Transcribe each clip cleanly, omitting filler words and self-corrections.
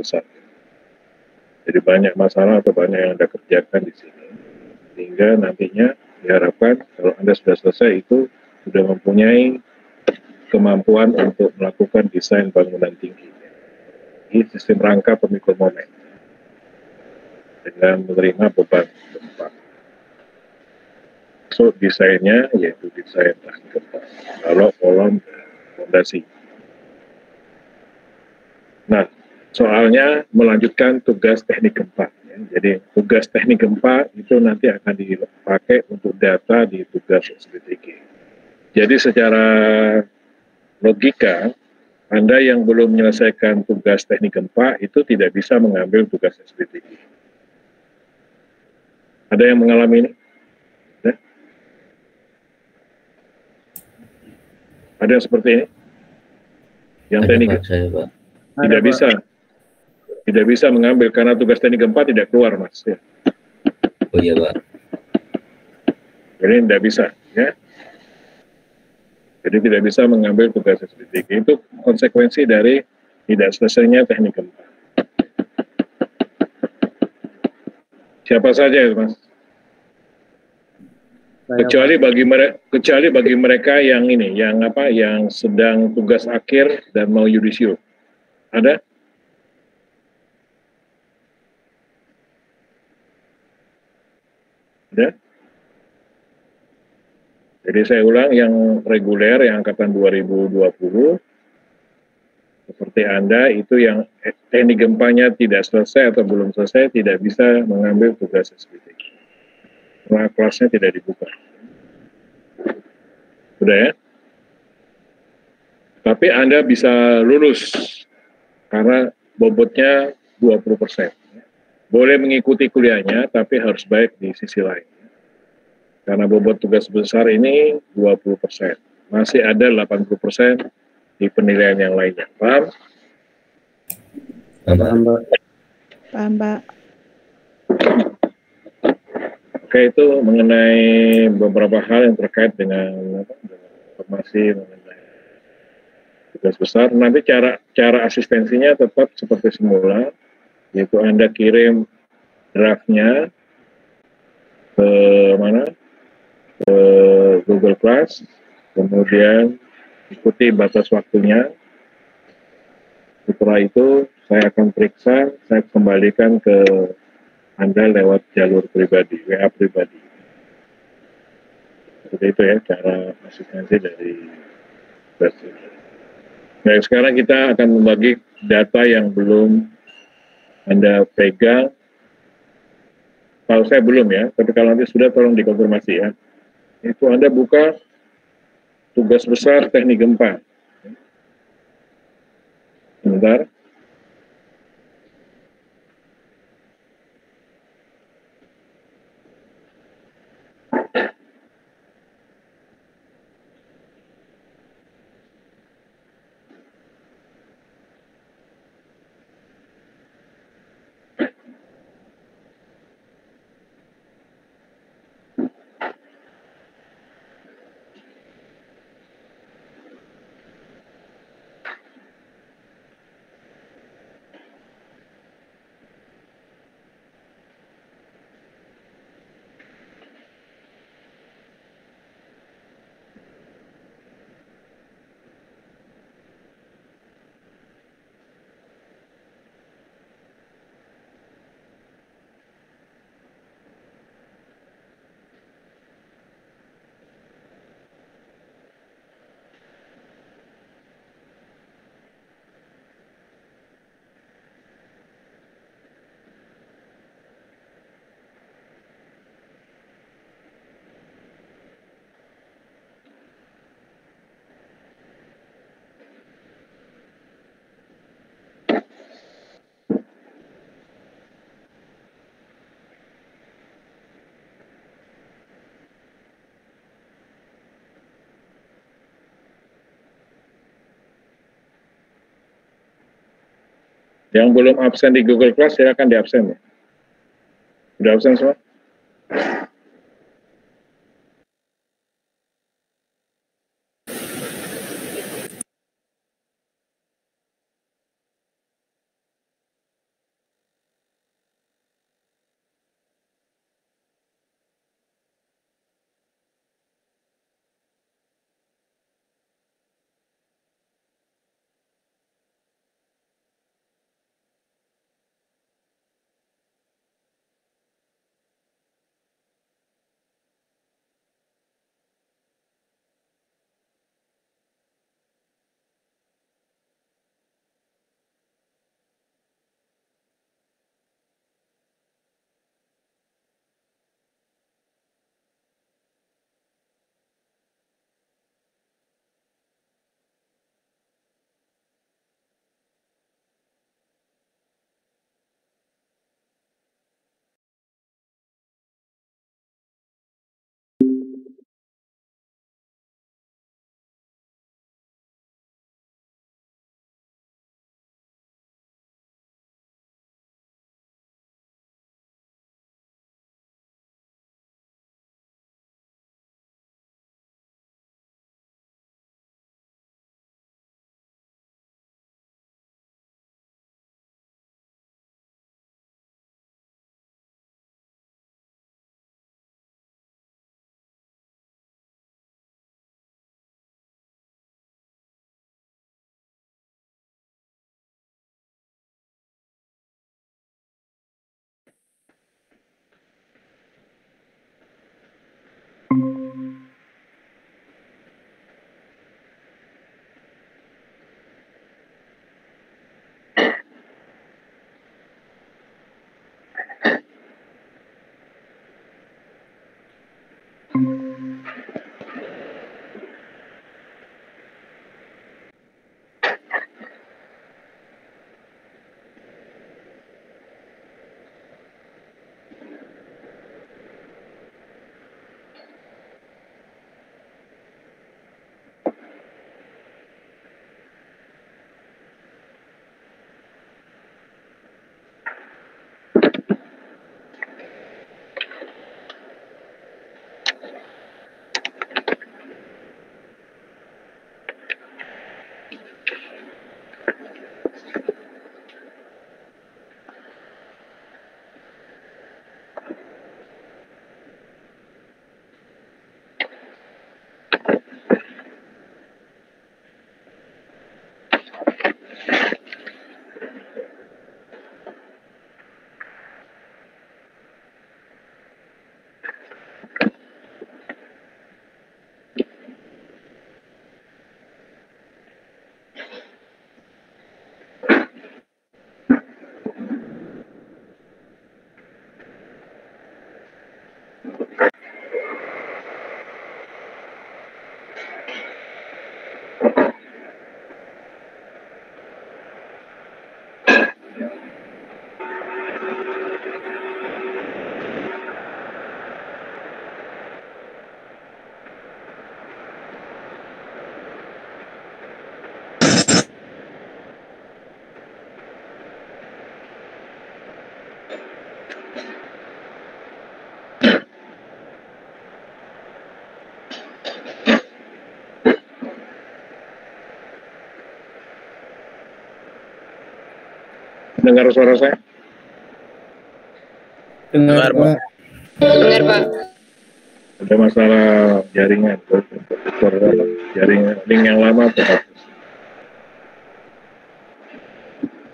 besar. Jadi banyak masalah atau banyak yang Anda kerjakan di sini. Sehingga nantinya diharapkan kalau Anda sudah selesai itu sudah mempunyai kemampuan untuk melakukan desain bangunan tinggi. Ini sistem rangka pemikul momen dengan menerima beban gempa. So, desainnya yaitu desain tahan gempa. Kalau kolom fondasi. Nah, soalnya melanjutkan tugas teknik gempa. Jadi tugas teknik gempa itu nanti akan dipakai untuk data di tugas SBTG. Jadi secara logika, Anda yang belum menyelesaikan tugas teknik gempa itu tidak bisa mengambil tugas SBTG. Ada yang mengalami ini? Ada yang seperti ini? Yang ada, teknik Pak, saya, Pak. Tidak Ada, bisa. Pak. Tidak bisa mengambil karena tugas teknik gempa tidak keluar, Mas. Ya. Oh iya, Pak. Jadi tidak bisa, ya. Jadi tidak bisa mengambil tugas SBTG. Itu konsekuensi dari tidak selesainya teknik gempa. Siapa saja itu, Mas? Kecuali bagi mereka yang ini, yang sedang tugas akhir dan mau yudisium. Ada? Ada? Jadi saya ulang, yang reguler, yang angkatan 2020, seperti Anda itu yang teknik gempanya tidak selesai atau belum selesai, tidak bisa mengambil tugas SBTG. Karena kelasnya tidak dibuka. Sudah ya? Tapi Anda bisa lulus karena bobotnya 20%. Boleh mengikuti kuliahnya, tapi harus baik di sisi lain. Karena bobot tugas besar ini 20%. Masih ada 80% di penilaian yang lainnya. Paham? Paham, Pak. Oke, itu mengenai beberapa hal yang terkait dengan informasi mengenai tugas besar. Nanti cara asistensinya tetap seperti semula, yaitu Anda kirim draftnya ke mana? Ke Google Class, kemudian ikuti batas waktunya. Setelah itu saya akan periksa, saya kembalikan ke Anda lewat jalur pribadi, WA pribadi. Seperti itu ya cara asistensi dari Best ini. Nah, sekarang kita akan membagi data yang belum Anda pegang. Kalau saya belum ya, tapi kalau nanti sudah tolong dikonfirmasi ya. Itu Anda buka tugas besar teknik gempa. Sebentar. Yang belum absen di Google Class, silakan di absen ya. Sudah absen semua? Dengar suara saya? Dengar, Pak. Dengar, Pak. Ada masalah jaringan, jaringan link yang lama terhapus.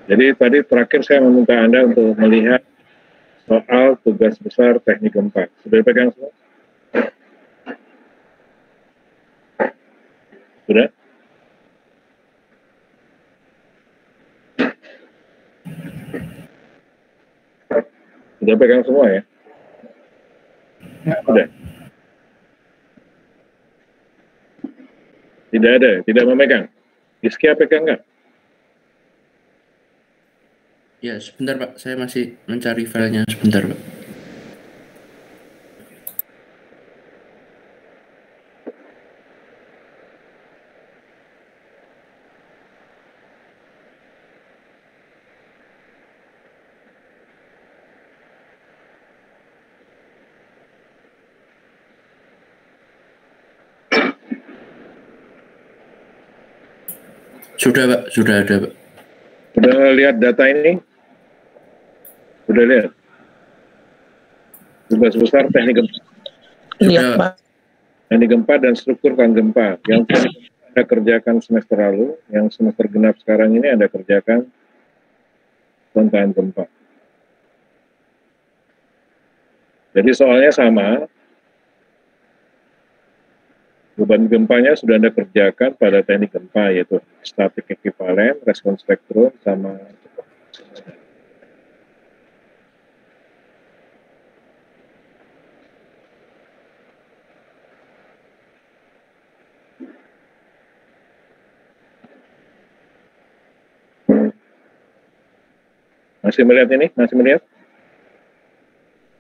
Jadi tadi terakhir saya meminta Anda untuk melihat soal tugas besar teknik gempa. Sudah pegang semua? Sudah? Sudah pegang semua ya? Sudah? Tidak ada, tidak memegang. Rizky pegang nggak? Ya, sebentar Pak. Saya masih mencari filenya sebentar Pak. Sudah Pak, sudah ada Pak. Sudah lihat data ini? Sudah lihat? Tugas besar teknik gempa. Sudah Pak. Teknik gempa dan struktur tahan gempa. Yang Anda kerjakan semester lalu, yang semester genap sekarang ini Anda kerjakan tahan gempa. Jadi soalnya sama, beban gempanya sudah Anda kerjakan pada teknik gempa, yaitu statik ekivalen, respon spektrum, sama masih melihat ini? Masih melihat?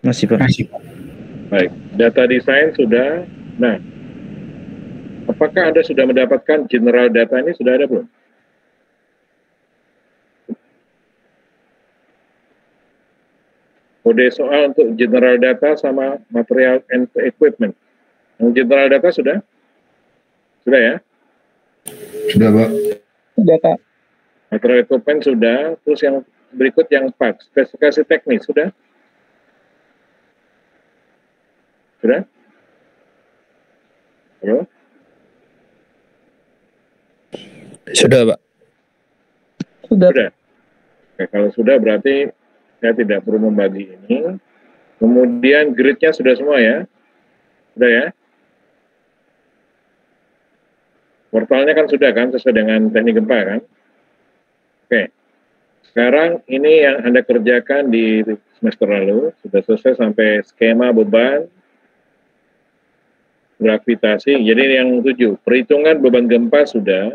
Masih Pak. Baik, data desain sudah. Nah, apakah Anda sudah mendapatkan general data ini? Sudah ada belum? Kode soal untuk general data sama material and equipment. Yang general data sudah? Sudah ya? Sudah, Pak. Sudah, Pak. Material equipment sudah. Terus yang berikut yang part, spesifikasi teknis sudah? Sudah? Halo? Sudah Pak. Sudah. Sudah. Oke, kalau sudah berarti saya tidak perlu membagi ini. Kemudian grid-nya sudah semua ya? Sudah ya? Portalnya kan sudah kan, sesuai dengan teknik gempa kan? Oke. Sekarang ini yang Anda kerjakan di semester lalu, sudah selesai sampai skema beban, gravitasi. Jadi yang 7, perhitungan beban gempa sudah.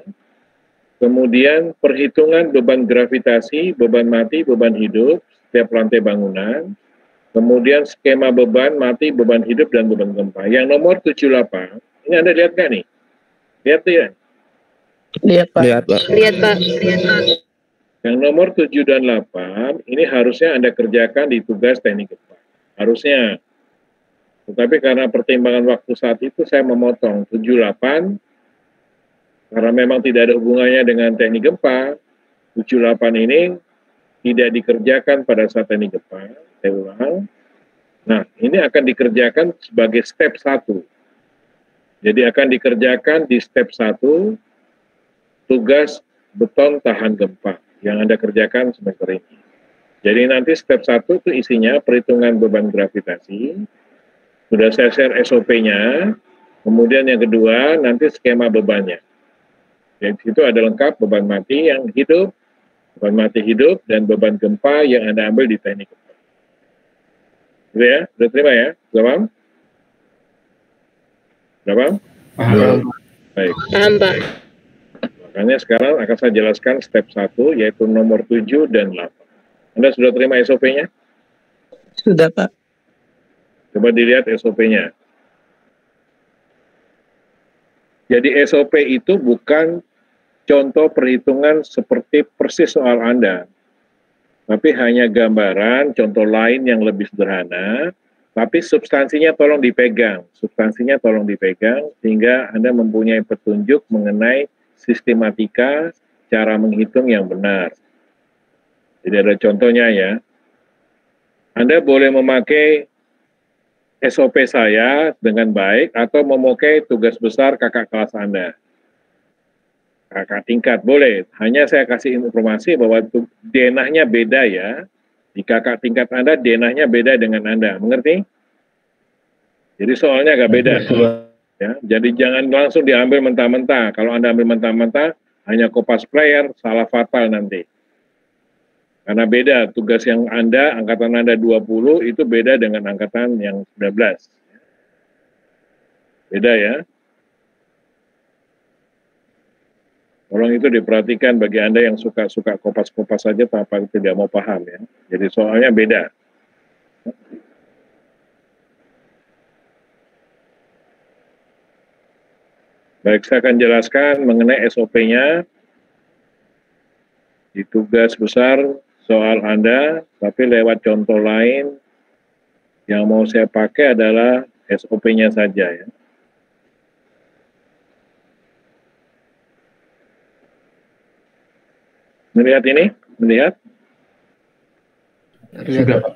Kemudian perhitungan beban gravitasi, beban mati, beban hidup setiap lantai bangunan. Kemudian skema beban mati, beban hidup, dan beban gempa. Yang nomor 78, ini Anda lihat nggak nih? Lihat ya? Lihat, Pak. Lihat, Pak. Lihat, Pak. Yang nomor 7 dan 8, ini harusnya Anda kerjakan di tugas teknik gempa. Harusnya. Tetapi karena pertimbangan waktu saat itu, saya memotong 7, 8, karena memang tidak ada hubungannya dengan teknik gempa. 7, 8 ini tidak dikerjakan pada saat teknik gempa. Saya ulang. Nah, ini akan dikerjakan sebagai step 1. Jadi akan dikerjakan di step 1 tugas beton tahan gempa yang Anda kerjakan semester ini. Jadi nanti step 1 itu isinya perhitungan beban gravitasi. Sudah saya share SOP-nya. Kemudian yang kedua nanti skema bebannya. Jadi itu ada lengkap beban mati yang hidup, beban mati hidup, dan beban gempa yang Anda ambil di teknik gempa. Gitu ya? Sudah terima ya? Sudah paham? Sudah paham? Paham. Baik. Paham, Pak. Makanya sekarang akan saya jelaskan step 1, yaitu nomor 7 dan 8. Anda sudah terima SOP-nya? Sudah, Pak. Coba dilihat SOP-nya. Jadi SOP itu bukan contoh perhitungan seperti persis soal Anda, tapi hanya gambaran, contoh lain yang lebih sederhana, tapi substansinya tolong dipegang. Substansinya tolong dipegang, sehingga Anda mempunyai petunjuk mengenai sistematika cara menghitung yang benar. Jadi ada contohnya ya. Anda boleh memakai SOP saya dengan baik atau memakai tugas besar kakak kelas Anda. Kakak tingkat boleh. Hanya saya kasih informasi bahwa denahnya beda ya. Di kakak tingkat Anda denahnya beda dengan Anda. Mengerti? Jadi soalnya agak beda. Ya, jadi jangan langsung diambil mentah-mentah. Kalau Anda ambil mentah-mentah, hanya kopas player, salah fatal nanti. Karena beda, tugas yang Anda, angkatan Anda 20, itu beda dengan angkatan yang 19. Beda ya. Tolong itu diperhatikan bagi Anda yang suka kopas-kopas saja tanpa tidak mau paham ya. Jadi soalnya beda. Baik, saya akan jelaskan mengenai SOP-nya di tugas besar soal Anda, tapi lewat contoh lain yang mau saya pakai adalah SOP-nya saja ya. Melihat ini? Melihat? Sudah, Pak.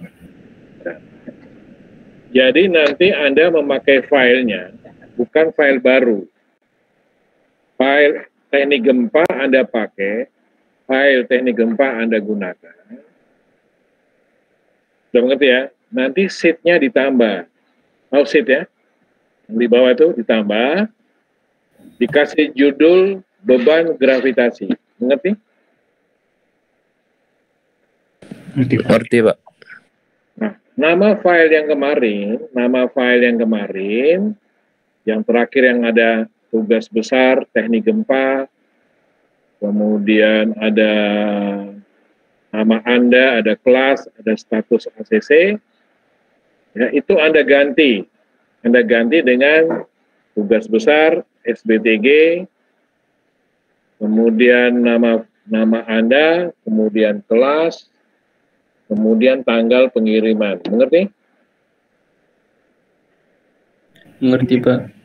Jadi nanti Anda memakai filenya, bukan file baru. File teknik gempa Anda pakai, file teknik gempa Anda gunakan. Sudah mengerti ya? Nanti sheet-nya ditambah. Mau sheet ya? Di bawah itu ditambah, dikasih judul beban gravitasi. Mengerti? Ngerti, Pak. Nah, nama file yang kemarin, yang terakhir yang ada tugas besar, teknik gempa, kemudian ada nama Anda, ada kelas, ada status ACC, ya, itu Anda ganti dengan tugas besar, SBTG, kemudian nama Anda, kemudian kelas, kemudian tanggal pengiriman. Mengerti? Mengerti, Pak.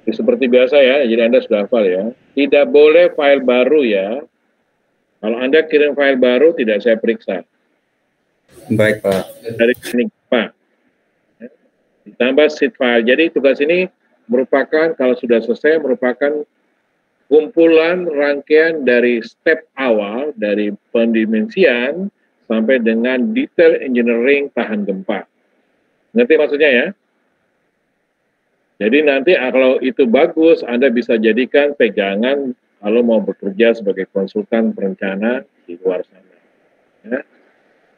Seperti biasa ya, jadi Anda sudah hafal ya. Tidak boleh file baru ya. Kalau Anda kirim file baru, tidak saya periksa. Baik, Pak. Dari sini, Pak. Ditambah sheet file. Jadi tugas ini merupakan, kalau sudah selesai, merupakan kumpulan rangkaian dari step awal, dari pendimensian, sampai dengan detail engineering tahan gempa. Ngerti maksudnya ya? Jadi nanti kalau itu bagus, Anda bisa jadikan pegangan kalau mau bekerja sebagai konsultan perencana di luar sana. Ya.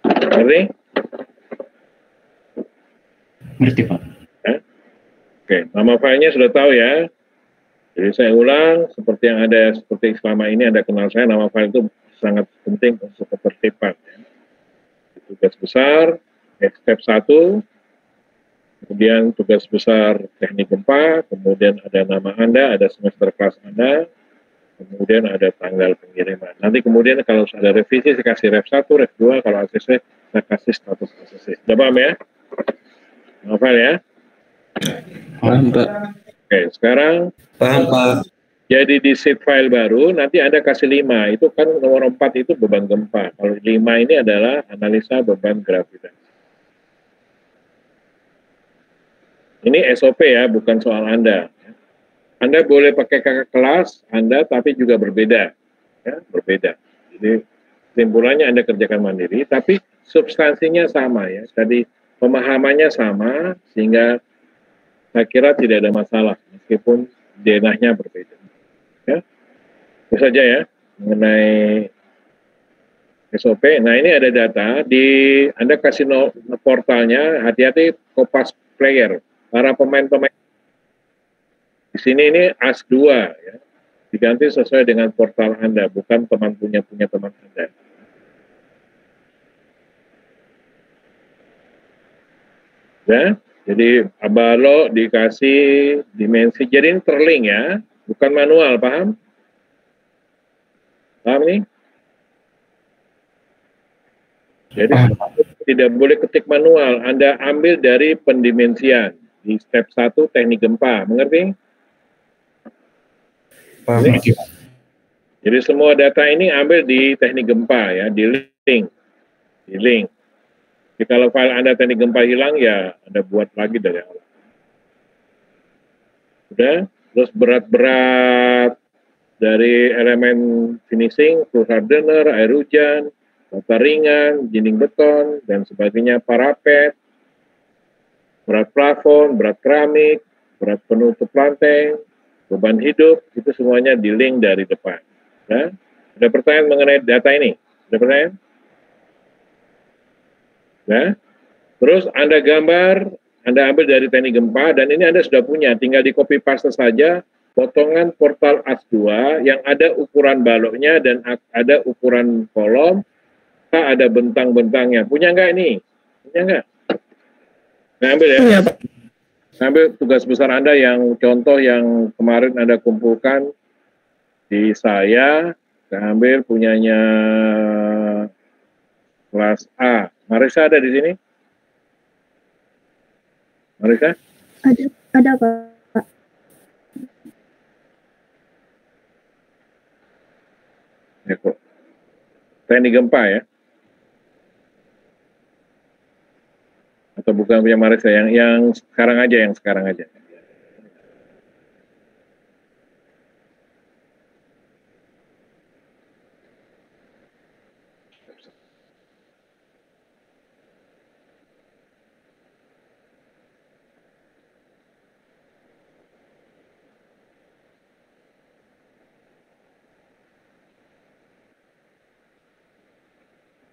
Ngerti? Ngerti, Pak. Ya? Oke. Oke, nama filenya sudah tahu ya. Jadi saya ulang, seperti yang ada, seperti selama ini Anda kenal saya, nama file itu sangat penting untuk ketertiban. Ya. Tugas besar, step 1, kemudian tugas besar teknik gempa, kemudian ada nama Anda, ada semester kelas Anda, kemudian ada tanggal pengiriman. Nanti kemudian kalau ada revisi, saya kasih ref 1, ref 2, kalau ACC, saya kasih status ACC. Sudah paham ya? Nama file ya? Paham, Pak. Oke, sekarang Paham, Pak. jadi di sheet file baru, nanti Anda kasih 5, itu kan nomor 4 itu beban gempa. Kalau 5 ini adalah analisa beban gravitasi. Ini SOP ya, bukan soal Anda. Anda boleh pakai kakak kelas Anda, tapi juga berbeda. Ya, berbeda. Jadi kesimpulannya Anda kerjakan mandiri, tapi substansinya sama ya. Tadi pemahamannya sama, sehingga saya kira tidak ada masalah, meskipun denahnya berbeda. Ya, itu saja ya mengenai SOP. Nah ini ada data di Anda kasih portalnya. Hati-hati Kopas Player. Para pemain-pemain di sini ini AS2 ya. Diganti sesuai dengan portal Anda, bukan teman punya teman Anda. Ya. Jadi Abalo dikasih dimensi, jadi ini terlink ya, bukan manual, paham? Paham nih? Jadi tidak boleh ketik manual, Anda ambil dari pendimensian di step 1 teknik gempa, mengerti? Paham. Jadi semua data ini ambil di teknik gempa ya, di link. Jadi kalau file Anda teknik gempa hilang ya Anda buat lagi dari awal. Udah, terus berat-berat dari elemen finishing, floor hardener, air hujan, bata ringan, dinding beton, dan sebagainya, parapet, berat plafon, berat keramik, berat penutup lantai, beban hidup, itu semuanya di link dari depan. Nah, ada pertanyaan mengenai data ini? Ada pertanyaan? Nah, terus Anda gambar, Anda ambil dari teknik gempa, dan ini Anda sudah punya, tinggal di copy paste saja potongan portal AS2 yang ada ukuran baloknya dan ada ukuran kolom, ada bentang-bentangnya. Punya nggak ini? Punya nggak? Nah, ambil ya. Iya, Pak. Ambil tugas besar Anda yang contoh yang kemarin Anda kumpulkan di saya ambil punyanya kelas A. Marisa ada di sini? Marisa? Ada Pak. Ya kok. Teknik gempa ya? Atau bukan punya Marisa? Yang sekarang aja.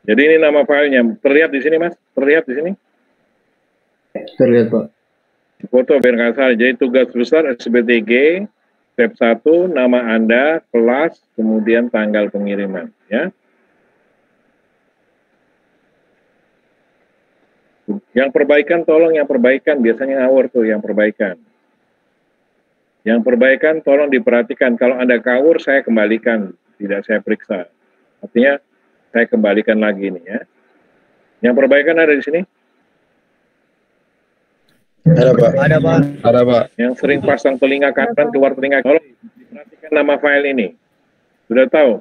Jadi ini nama filenya. Terlihat di sini, Mas? Terlihat di sini? Terlihat, Pak. Foto biar nggak salah. Jadi tugas besar SBTG, step 1, nama Anda, kelas, kemudian tanggal pengiriman. Ya. Yang perbaikan, tolong yang perbaikan. Biasanya ngawur tuh yang perbaikan. Yang perbaikan tolong diperhatikan. Kalau Anda ngawur, saya kembalikan. Tidak saya periksa. Artinya, saya kembalikan lagi nih ya. Yang perbaikan ada di sini? Ada, Pak. Ada, Pak. Yang sering pasang telinga kanan keluar telinga, tolong diperhatikan nama file ini. Sudah tahu,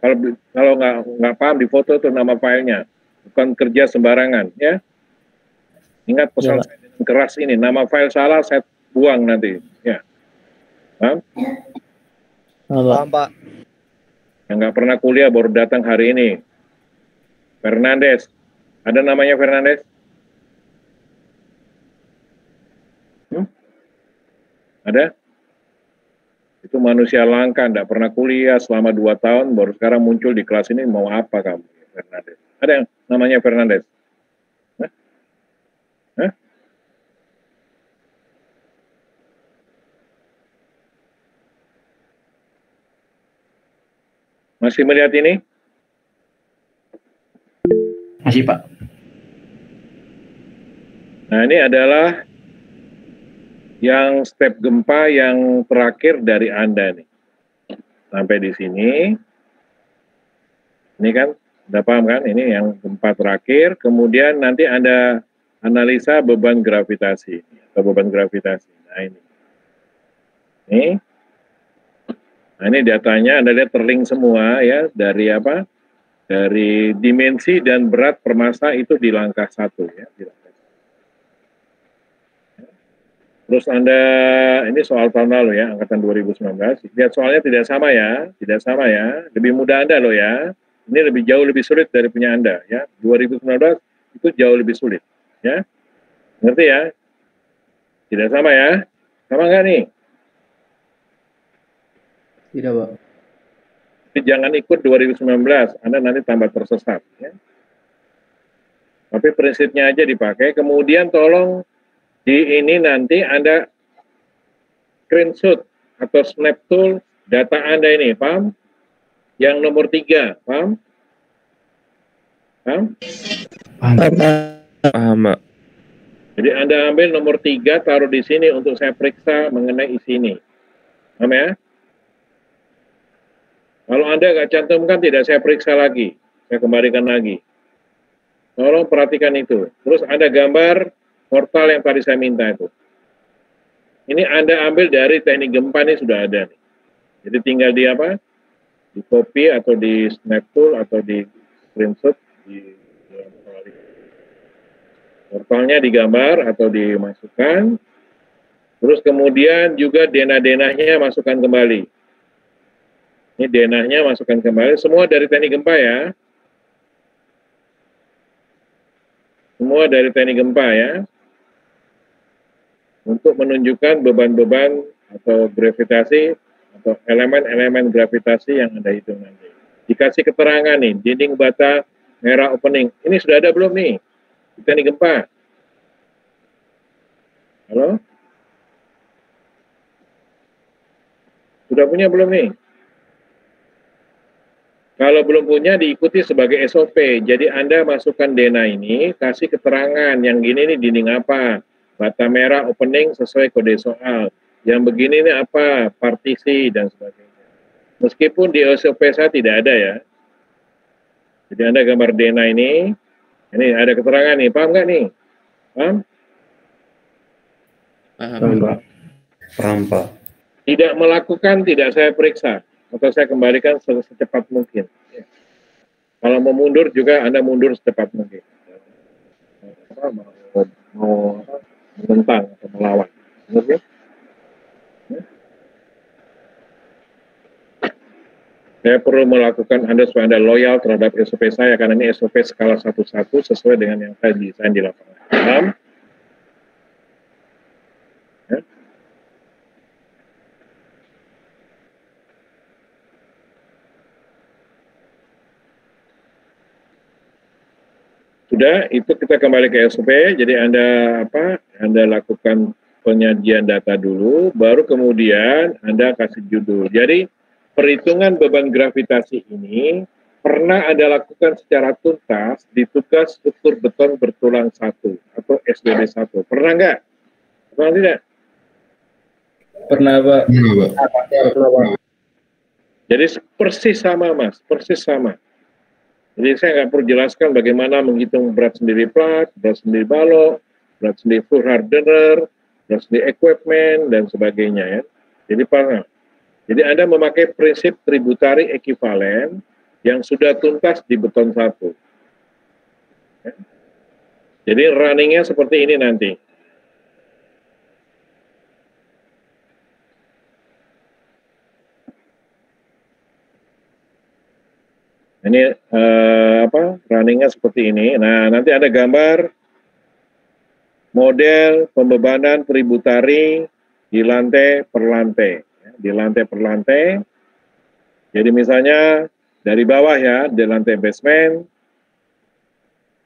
kalau nggak paham di foto tuh nama filenya, bukan kerja sembarangan ya. Ingat pesan saya dengan keras ini, nama file salah saya buang nanti ya. Paham? Paham, Pak. Yang nggak pernah kuliah baru datang hari ini. Fernandes, ada namanya Fernandes? Ada? Itu manusia langka, tidak pernah kuliah selama 2 tahun, baru sekarang muncul di kelas ini, mau apa kamu, Fernandes? Ada yang namanya Fernandes? Hah? Masih melihat ini? Masih, Pak. Nah, ini adalah yang step gempa yang terakhir dari Anda nih. Sampai di sini. Ini kan, udah paham kan? Ini yang gempa terakhir. Kemudian nanti Anda analisa beban gravitasi atau beban gravitasi. Nah, ini. Nah, ini datanya Anda lihat terlink semua ya, dari apa? Dari dimensi dan berat per massa itu di langkah 1 ya. Terus Anda, ini soal tahun lalu ya, angkatan 2019. Lihat soalnya tidak sama ya, lebih mudah Anda loh ya. Ini jauh lebih sulit dari punya Anda ya. 2019 itu jauh lebih sulit ya. Ngerti ya? Tidak sama ya? Sama nggak nih? Tidak, Pak. Jadi jangan ikut 2019, Anda nanti tambah tersesat ya. Tapi prinsipnya aja dipakai. Kemudian tolong di ini nanti Anda screenshot atau snap tool data Anda ini, paham? Yang nomor 3, paham? Paham? Paham, Pak. Jadi Anda ambil nomor 3, taruh di sini untuk saya periksa mengenai isi ini. Paham ya? Kalau Anda nggak cantumkan, tidak saya periksa lagi. Saya kembalikan lagi. Tolong perhatikan itu. Terus Anda gambar portal yang tadi saya minta itu. Ini Anda ambil dari teknik gempa ini sudah ada nih. Jadi tinggal di apa? Di copy atau di snap tool atau di screenshot di portalnya digambar atau dimasukkan. Terus kemudian juga denah-denahnya masukkan kembali. Ini denahnya masukkan kembali. Semua dari teknik gempa ya. Semua dari teknik gempa ya. Untuk menunjukkan beban-beban atau gravitasi atau elemen-elemen gravitasi yang Anda hitung nanti. Dikasih keterangan nih, dinding bata merah opening. Ini sudah ada belum nih? Di teknik gempa. Halo? Sudah punya belum nih? Kalau belum punya, diikuti sebagai SOP. Jadi Anda masukkan denah ini, kasih keterangan, yang gini nih dinding apa? Bata merah opening sesuai kode soal. Yang begini nih apa? Partisi dan sebagainya. Meskipun di SOP saya tidak ada ya. Jadi Anda gambar denah ini ada keterangan nih, paham nggak nih? Paham? Paham, Pak. Paham, Pak. Tidak melakukan, tidak saya periksa. Atau saya kembalikan secepat mungkin. Kalau mau mundur juga Anda mundur secepat mungkin. Mau menentang atau melawan. Mengerti? Saya perlu melakukan Anda supaya Anda loyal terhadap SOP saya, karena ini SOP skala 1-1 sesuai dengan yang saya desain di lapangan. Paham? Ya? Sudah, itu kita kembali ke SOP. Jadi Anda lakukan penyajian data dulu, baru kemudian Anda kasih judul. Jadi perhitungan beban gravitasi ini pernah Anda lakukan secara tuntas di tugas struktur beton bertulang 1 atau SBB 1. Pernah nggak? Pernah tidak? Pernah, Pak. Pernah, Pak. Jadi persis sama, Mas, persis sama. Jadi saya nggak perlu jelaskan bagaimana menghitung berat sendiri plat, berat sendiri balok, berat sendiri full hardener, berat sendiri equipment, dan sebagainya ya. Jadi pernah. Jadi Anda memakai prinsip tributary equivalent yang sudah tuntas di beton 1. Ya. Jadi runningnya seperti ini nanti. Ini runningnya seperti ini. Nah, nanti ada gambar model pembebanan tributary di lantai per lantai. Di lantai per lantai. Jadi misalnya dari bawah ya, di lantai basement.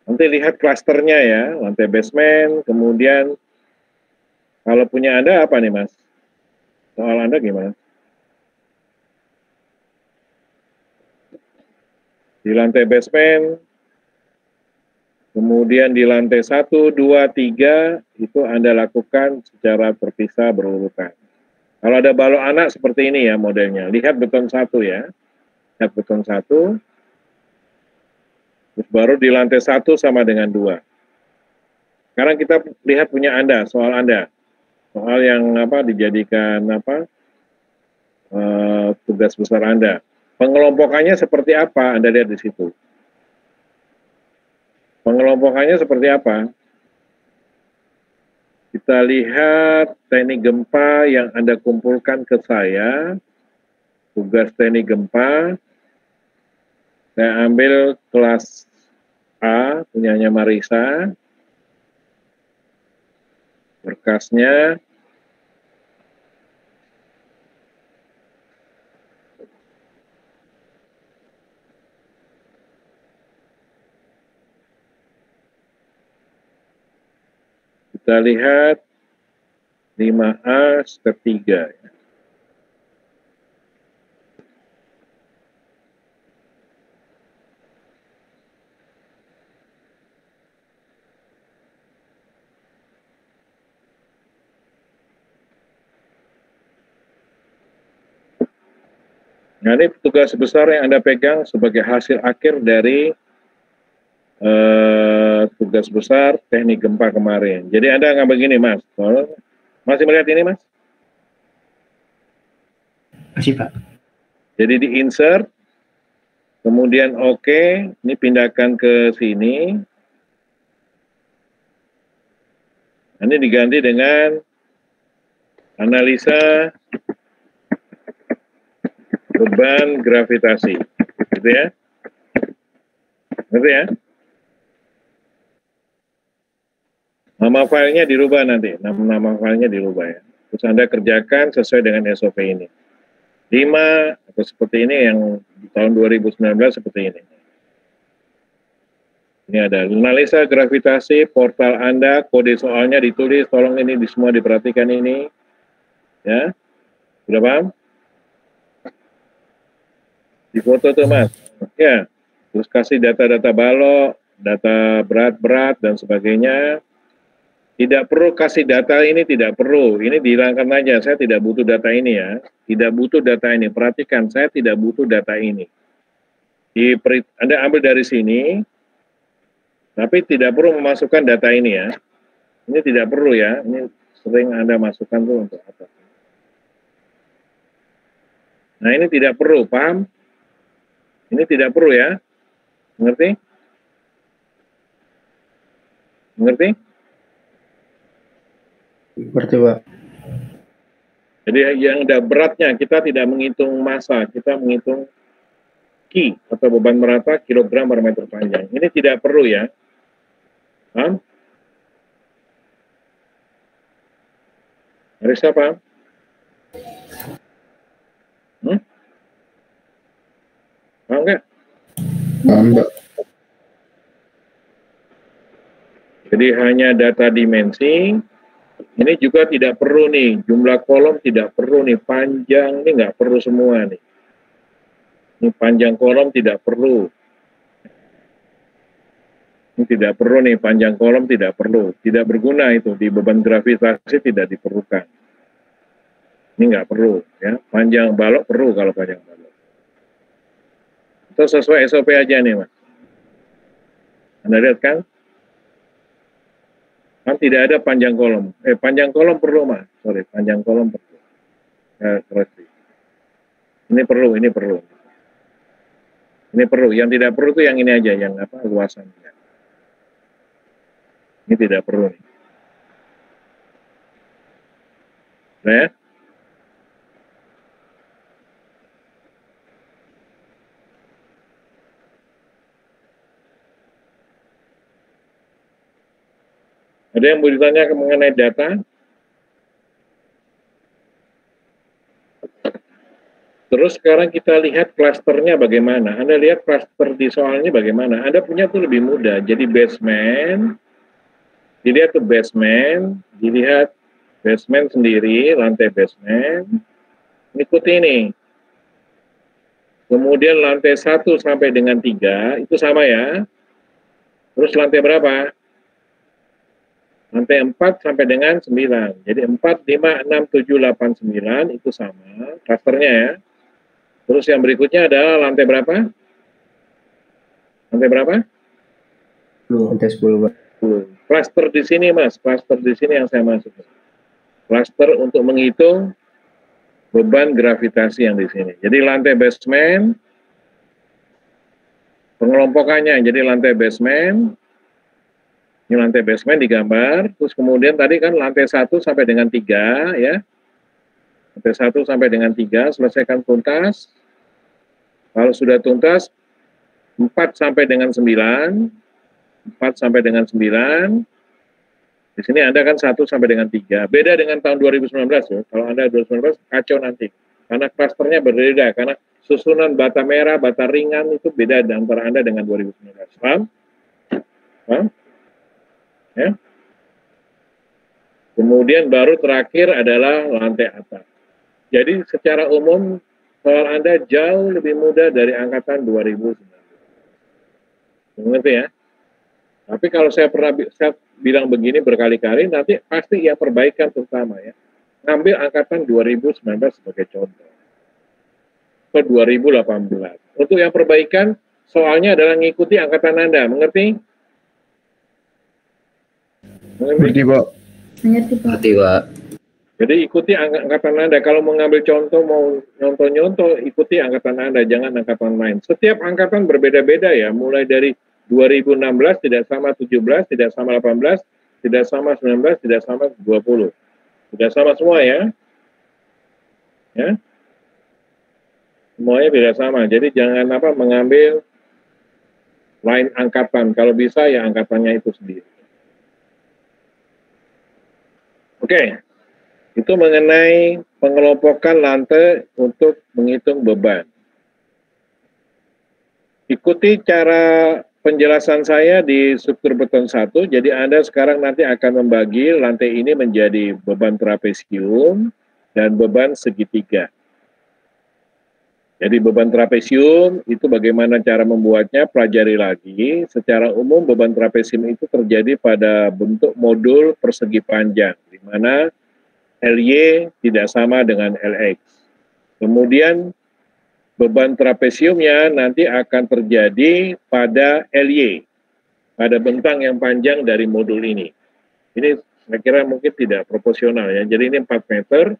Nanti lihat klasternya ya, lantai basement. Kemudian kalau punya Anda apa nih, Mas? Soal Anda gimana? Di lantai basement, kemudian di lantai 1, 2, 3, itu Anda lakukan secara terpisah berurutan. Kalau ada balok anak seperti ini ya modelnya. Lihat beton 1 ya. Lihat beton 1. Terus baru di lantai 1 sama dengan 2. Sekarang kita lihat punya Anda, soal Anda. Soal yang dijadikan tugas besar Anda. Pengelompokannya seperti apa? Anda lihat di situ. Pengelompokannya seperti apa? Kita lihat teknik gempa yang Anda kumpulkan ke saya. Tugas teknik gempa. Saya ambil kelas A, punyanya Marisa. Berkasnya. Kita lihat 5A step 3. Nah, ini tugas besar yang Anda pegang sebagai hasil akhir dari tugas besar teknik gempa kemarin. Jadi Anda nggak begini, Mas. Masih melihat ini, Mas? Masih, Pak. Jadi di-insert, kemudian oke, ini pindahkan ke sini. Ini diganti dengan analisa beban gravitasi, gitu ya. Ngerti ya? Nama filenya dirubah nanti, nama filenya dirubah ya. Terus Anda kerjakan sesuai dengan SOP ini. 5 atau seperti ini yang di tahun 2019 seperti ini. Ini ada analisa gravitasi, portal Anda, kode soalnya ditulis, tolong ini semua diperhatikan ini. Ya, sudah paham? Di foto tuh Mas, ya. Terus kasih data-data balok, data berat-berat dan sebagainya. Tidak perlu kasih data ini, tidak perlu. Ini dihilangkan aja, saya tidak butuh data ini ya. Tidak butuh data ini, perhatikan, saya tidak butuh data ini. Anda ambil dari sini, tapi tidak perlu memasukkan data ini ya. Ini tidak perlu ya, ini sering Anda masukkan tuh untuk apa. Nah ini tidak perlu, paham? Ini tidak perlu ya, mengerti? Mengerti? Berarti, Pak. Jadi yang ada beratnya, kita tidak menghitung massa, kita menghitung Ki atau beban merata kilogram per meter panjang. Ini tidak perlu ya. Paham? Marisa paham? Paham nggak? Paham, Pak. Jadi hanya data dimensi. Ini juga tidak perlu nih, jumlah kolom tidak perlu nih, panjang ini nggak perlu semua nih. Ini panjang kolom tidak perlu. Ini tidak perlu nih, panjang kolom tidak perlu. Tidak berguna itu, di beban gravitasi tidak diperlukan. Ini nggak perlu, ya. Panjang balok perlu kalau panjang balok. Itu sesuai SOP aja nih, Mas. Anda lihat kan? Kan tidak ada panjang kolom. Panjang kolom perlu, Mas. Sorry, panjang kolom perlu. Ini perlu, ini perlu. Ini perlu. Yang tidak perlu itu yang ini aja, yang luasan. Ini tidak perlu. Nah, ya? Ada yang mau ditanya mengenai data? Terus sekarang kita lihat klasternya bagaimana. Anda lihat klaster di soalnya bagaimana. Anda punya tuh lebih mudah. Jadi basement, dilihat tuh basement, dilihat basement sendiri, lantai basement. Ikuti ini. Kemudian lantai 1 sampai dengan 3 itu sama ya. Terus lantai berapa? Lantai 4 sampai dengan 9. Jadi 4, 5, 6, 7, 8, 9 itu sama klasternya ya. Terus yang berikutnya adalah lantai berapa? Lantai berapa? Lantai 10, Pak. Klaster di sini, Mas. Klaster di sini yang saya maksudkan. Klaster untuk menghitung beban gravitasi yang di sini. Jadi lantai basement, pengelompokannya, jadi lantai basement, ini lantai basement digambar, terus kemudian tadi kan lantai 1 sampai dengan 3, ya. Lantai 1 sampai dengan 3, selesaikan tuntas. Kalau sudah tuntas, 4 sampai dengan 9, 4 sampai dengan 9, di sini Anda kan 1 sampai dengan 3. Beda dengan tahun 2019 ya. Kalau Anda 2019 kacau nanti. Karena klasternya berbeda. Karena susunan bata merah, bata ringan itu beda antara Anda dengan 2019. Paham? Paham? Ya. Kemudian baru terakhir adalah lantai atas. Jadi secara umum soal Anda jauh lebih mudah dari angkatan 2019. Mengerti ya? Tapi kalau saya bilang begini berkali-kali, nanti pasti ya perbaikan terutama ya. Ngambil angkatan 2019 sebagai contoh. Ke 2018. Untuk yang perbaikan, soalnya adalah mengikuti angkatan Anda. Mengerti? Mengerti, Pak. Mengerti, Pak. Jadi ikuti angkatan Anda. Kalau mau ngambil contoh, mau nyontoh-nyontoh, ikuti angkatan Anda, jangan angkatan lain. Setiap angkatan berbeda-beda ya, mulai dari 2016 tidak sama 17, tidak sama 18, tidak sama 19, tidak sama 20. Tidak sama semua ya. Ya. Semuanya tidak sama. Jadi jangan mengambil lain angkatan. Kalau bisa ya angkatannya itu sendiri. Oke. Itu mengenai pengelompokan lantai untuk menghitung beban. Ikuti cara penjelasan saya di struktur beton 1, jadi Anda sekarang nanti akan membagi lantai ini menjadi beban trapesium dan beban segitiga. Jadi beban trapesium itu bagaimana cara membuatnya, pelajari lagi. Secara umum beban trapesium itu terjadi pada bentuk modul persegi panjang, di mana LY tidak sama dengan LX. Kemudian beban trapesiumnya nanti akan terjadi pada LY, pada bentang yang panjang dari modul ini. Ini saya kira mungkin tidak proporsional ya. Jadi ini 4 meter,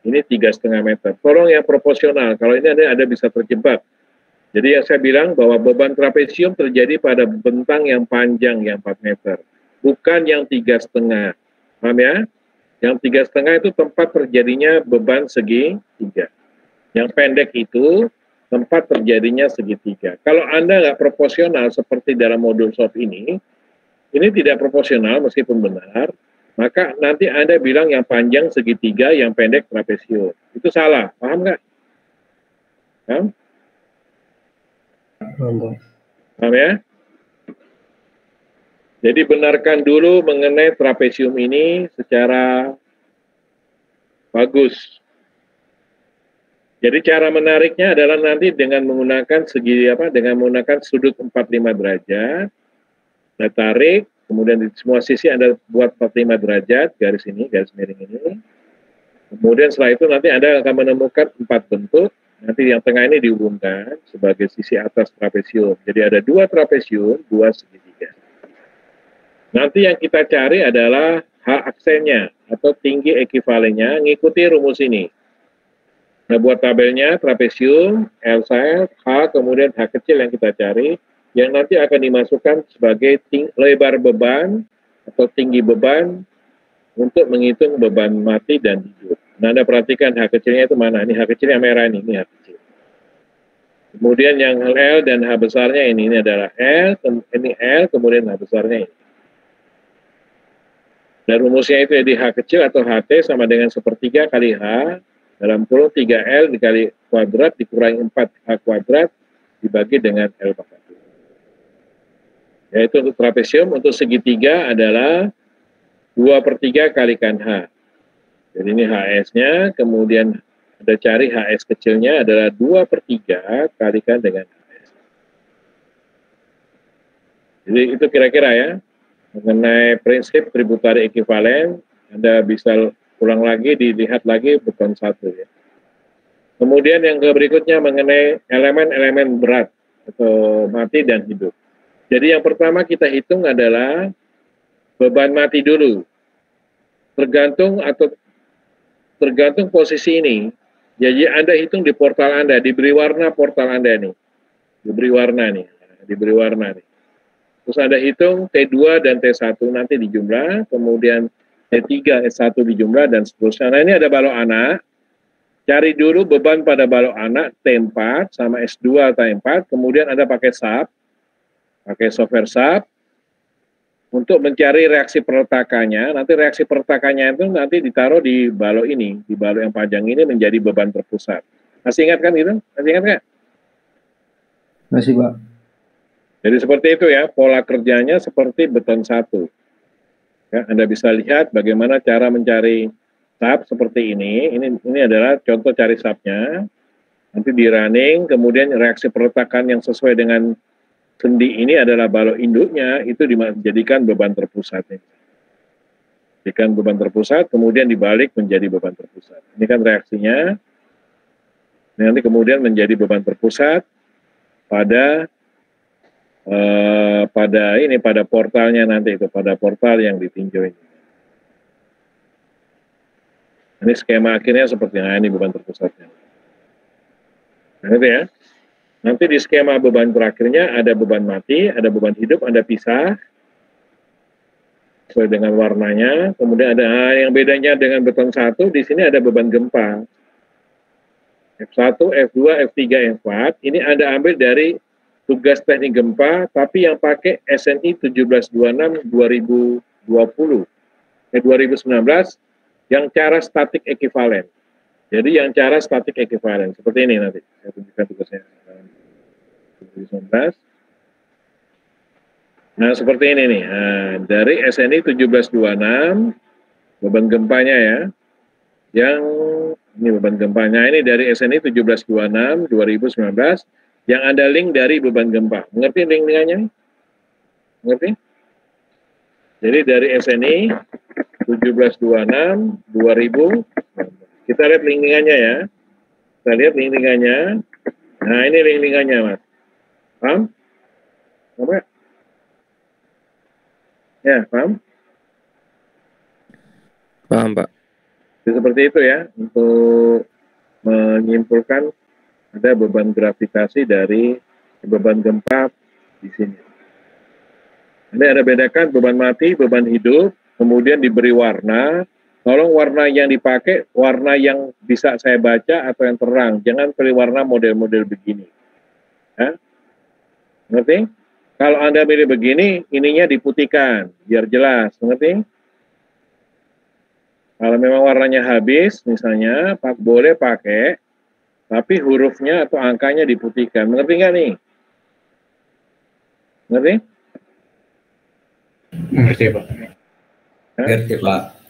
ini 3,5 meter. Tolong yang proporsional, kalau ini ada bisa terjebak. Jadi yang saya bilang bahwa beban trapesium terjadi pada bentang yang panjang yang 4 meter, bukan yang 3,5. Paham ya? Yang 3,5 itu tempat terjadinya beban segitiga. Yang pendek itu tempat terjadinya segitiga. Kalau Anda nggak proporsional seperti dalam modul soft ini tidak proporsional meskipun benar, maka nanti Anda bilang yang panjang segitiga, yang pendek trapesium. Itu salah, paham nggak? Paham? Paham ya? Jadi benarkan dulu mengenai trapesium ini secara bagus. Jadi cara menariknya adalah nanti dengan menggunakan dengan menggunakan sudut 45 derajat. Anda tarik, kemudian di semua sisi Anda buat 45 derajat, garis ini, garis miring ini. Kemudian setelah itu nanti Anda akan menemukan 4 bentuk. Nanti yang tengah ini dihubungkan sebagai sisi atas trapesium. Jadi ada 2 trapesium, 2 segitiga. Nanti yang kita cari adalah H aksennya atau tinggi ekivalennya, ngikuti rumus ini. Nah, buat tabelnya trapesium, L side, H, kemudian H kecil yang kita cari, yang nanti akan dimasukkan sebagai lebar beban atau tinggi beban untuk menghitung beban mati dan hidup. Nah, Anda perhatikan H kecilnya itu mana? Ini H kecil yang merah ini H kecil. Kemudian yang L dan H besarnya ini adalah L, ini L, kemudian H besarnya ini. Dan rumusnya itu jadi H kecil atau HT sama dengan 1/3 kali H, dalam kurung 3L dikali kuadrat dikurangi 4H kuadrat dibagi dengan L pangkat. Yaitu untuk trapesium, untuk segitiga adalah 2/3 kalikan H. Jadi ini HS-nya, kemudian H Anda cari HS kecilnya adalah 2/3 kalikan dengan HS. Jadi itu kira-kira ya, mengenai prinsip tributary equivalent. Anda bisa ulang lagi, dilihat lagi beton 1 ya. Kemudian yang berikutnya mengenai elemen-elemen berat atau mati dan hidup. Jadi yang pertama kita hitung adalah beban mati dulu. Tergantung posisi ini. Jadi Anda hitung di portal Anda, diberi warna portal Anda nih. Diberi warna nih. Terus Anda hitung T2 dan T1 nanti dijumlah, kemudian T3, S1 dijumlah, dan seterusnya. Nah ini ada balok anak. Cari dulu beban pada balok anak T4 sama S2 T4, kemudian Anda pakai SAP, pakai software SAP, untuk mencari reaksi perletakannya. Nanti reaksi perletakannya itu nanti ditaruh di balok ini, di balok yang panjang ini menjadi beban terpusat. Masih ingat kan gitu? Masih ingat nggak? Masih, Pak. Jadi seperti itu ya, pola kerjanya seperti beton 1. Ya, Anda bisa lihat bagaimana cara mencari SAP seperti ini. Ini adalah contoh cari SAP-nya. Nanti di running, kemudian reaksi perletakan yang sesuai dengan sendi ini adalah balok induknya, itu dijadikan beban terpusat. Jadikan beban terpusat, kemudian dibalik menjadi beban terpusat. Ini kan reaksinya. Nanti kemudian menjadi beban terpusat pada portalnya nanti itu, pada portal yang ditinjau ini. Ini skema akhirnya seperti ini beban terpusatnya. Nah, itu ya. Nanti di skema beban terakhirnya ada beban mati, ada beban hidup, Anda pisah sesuai dengan warnanya. Kemudian ada yang bedanya dengan beton 1, di sini ada beban gempa. F1, F2, F3, F4. Ini Anda ambil dari tugas teknik gempa, tapi yang pakai SNI 1726 2019 yang cara statik ekivalen. Jadi yang cara statik ekivalen seperti ini nanti saya tunjukkan tugasnya. 2019. Nah seperti ini nih. Nah, dari SNI 1726 beban gempanya ya. Yang ini beban gempanya ini dari SNI 1726 2019 yang ada link dari beban gempa. Mengerti link-linkannya? Mengerti? Jadi dari SNI 1726 2000 kita lihat link-linkannya ya. Kita lihat link-linkannya. Nah, ini link-linkannya, Mas. Paham? Apa? Ya, paham? Paham, Pak. Jadi seperti itu ya, untuk menyimpulkan ada beban gravitasi dari beban gempa di sini. Ini ada bedakan beban mati, beban hidup, kemudian diberi warna. Tolong warna yang dipakai, warna yang bisa saya baca atau yang terang. Jangan pilih warna model-model begini. Ya? Ngerti? Kalau Anda pilih begini, ininya diputihkan, biar jelas. Ngerti? Kalau memang warnanya habis, misalnya, boleh pakai, tapi hurufnya atau angkanya diputihkan. Mengerti nggak nih? Ngerti? Ngerti, Pak. Ngerti, Pak.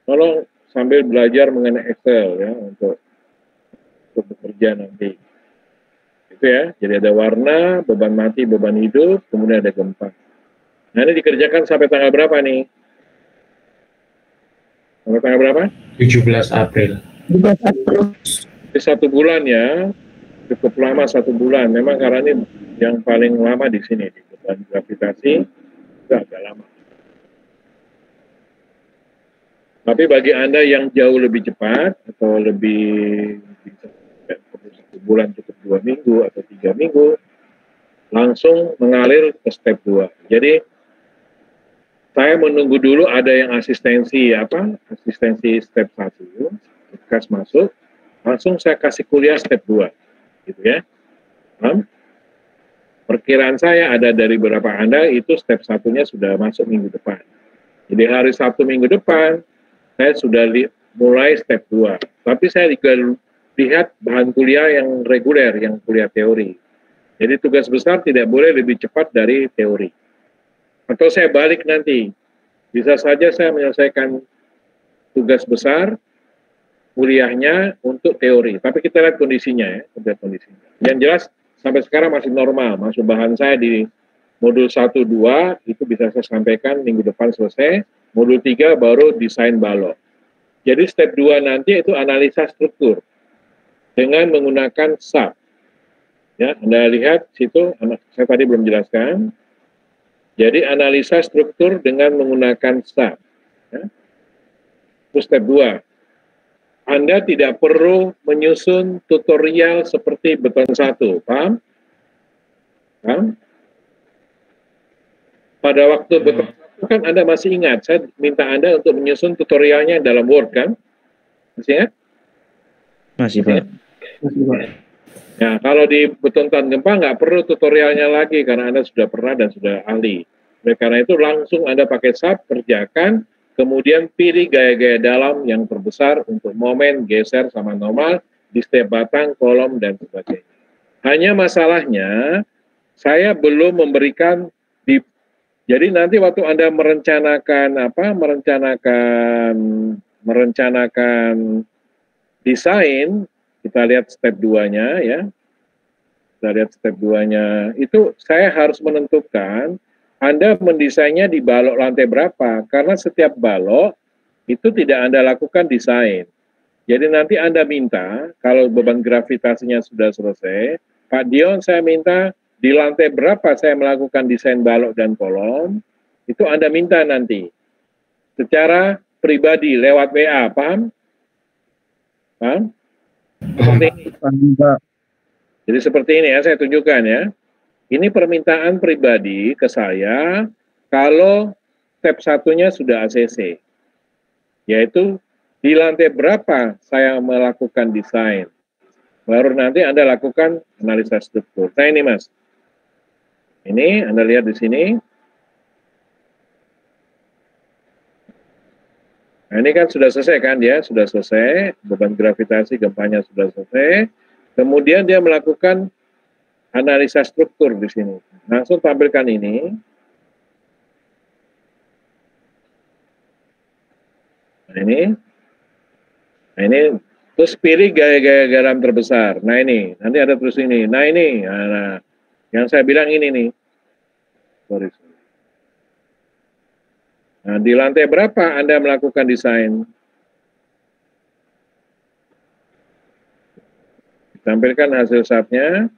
Tolong sambil belajar mengenai Excel ya untuk bekerja nanti. Itu ya. Jadi ada warna, beban mati, beban hidup, kemudian ada gempa. Nah ini dikerjakan sampai tanggal berapa nih? Sampai tanggal berapa? 17 April. 17 April. Jadi 1 bulan ya. Cukup lama 1 bulan. Memang karena ini yang paling lama di sini di beban gravitasi itu agak lama. Tapi bagi Anda yang jauh lebih cepat atau lebih bisa 1 bulan cukup 2 minggu atau 3 minggu, langsung mengalir ke step 2. Jadi saya menunggu dulu ada yang asistensi step 1, kas masuk, langsung saya kasih kuliah step 2, gitu ya. Perkiraan saya ada dari beberapa Anda itu step 1-nya sudah masuk minggu depan. Jadi hari Sabtu minggu depan saya sudah mulai step 2. Tapi saya juga lihat bahan kuliah yang reguler, yang kuliah teori. Jadi tugas besar tidak boleh lebih cepat dari teori. Atau saya balik nanti. Bisa saja saya menyelesaikan tugas besar, kuliahnya untuk teori. Tapi kita lihat kondisinya ya, lihat kondisinya. Yang jelas sampai sekarang masih normal. Masuk bahan saya di modul 1, 2 itu bisa saya sampaikan minggu depan selesai. Modul 3 baru desain balok. Jadi step 2 nanti itu analisa struktur dengan menggunakan SAP. Ya, Anda lihat situ, saya tadi belum jelaskan. Jadi analisa struktur dengan menggunakan SAP. Ya. Itu step 2. Anda tidak perlu menyusun tutorial seperti beton 1, paham? Paham? Pada waktu beton 1 kan Anda masih ingat, saya minta Anda untuk menyusun tutorialnya dalam Word kan? Masih ingat? Masih, Pak. Masih, Pak. Ya, kalau di beton tahan gempa nggak perlu tutorialnya lagi karena Anda sudah pernah dan sudah ahli. Oleh karena itu langsung Anda pakai SAP, kerjakan, kemudian pilih gaya-gaya dalam yang terbesar untuk momen, geser, sama normal di setiap batang, kolom, dan sebagainya. Hanya masalahnya, saya belum memberikan jadi nanti waktu Anda merencanakan desain, kita lihat step 2-nya ya. Kita lihat step 2-nya. Itu saya harus menentukan Anda mendesainnya di balok lantai berapa. Karena setiap balok itu tidak Anda lakukan desain. Jadi nanti Anda minta, kalau beban gravitasinya sudah selesai, Pak Dion saya minta di lantai berapa saya melakukan desain balok dan kolom, itu Anda minta nanti. Secara pribadi, lewat WA, paham? Paham? Seperti ini. Jadi seperti ini ya, saya tunjukkan ya. Ini permintaan pribadi ke saya kalau step 1-nya sudah ACC. Yaitu di lantai berapa saya melakukan desain. Baru nanti Anda lakukan analisa struktur. Nah ini Mas. Ini Anda lihat di sini. Nah ini kan sudah selesai kan dia, sudah selesai, beban gravitasi gempanya sudah selesai. Kemudian dia melakukan analisa struktur di sini. Langsung tampilkan ini. Nah ini, terus pilih gaya-gaya garam terbesar. Nah ini, nanti ada terus ini. Nah ini, nah, yang saya bilang ini nih. Sorry. Nah, di lantai berapa Anda melakukan desain? Tampilkan hasil SAP-nya.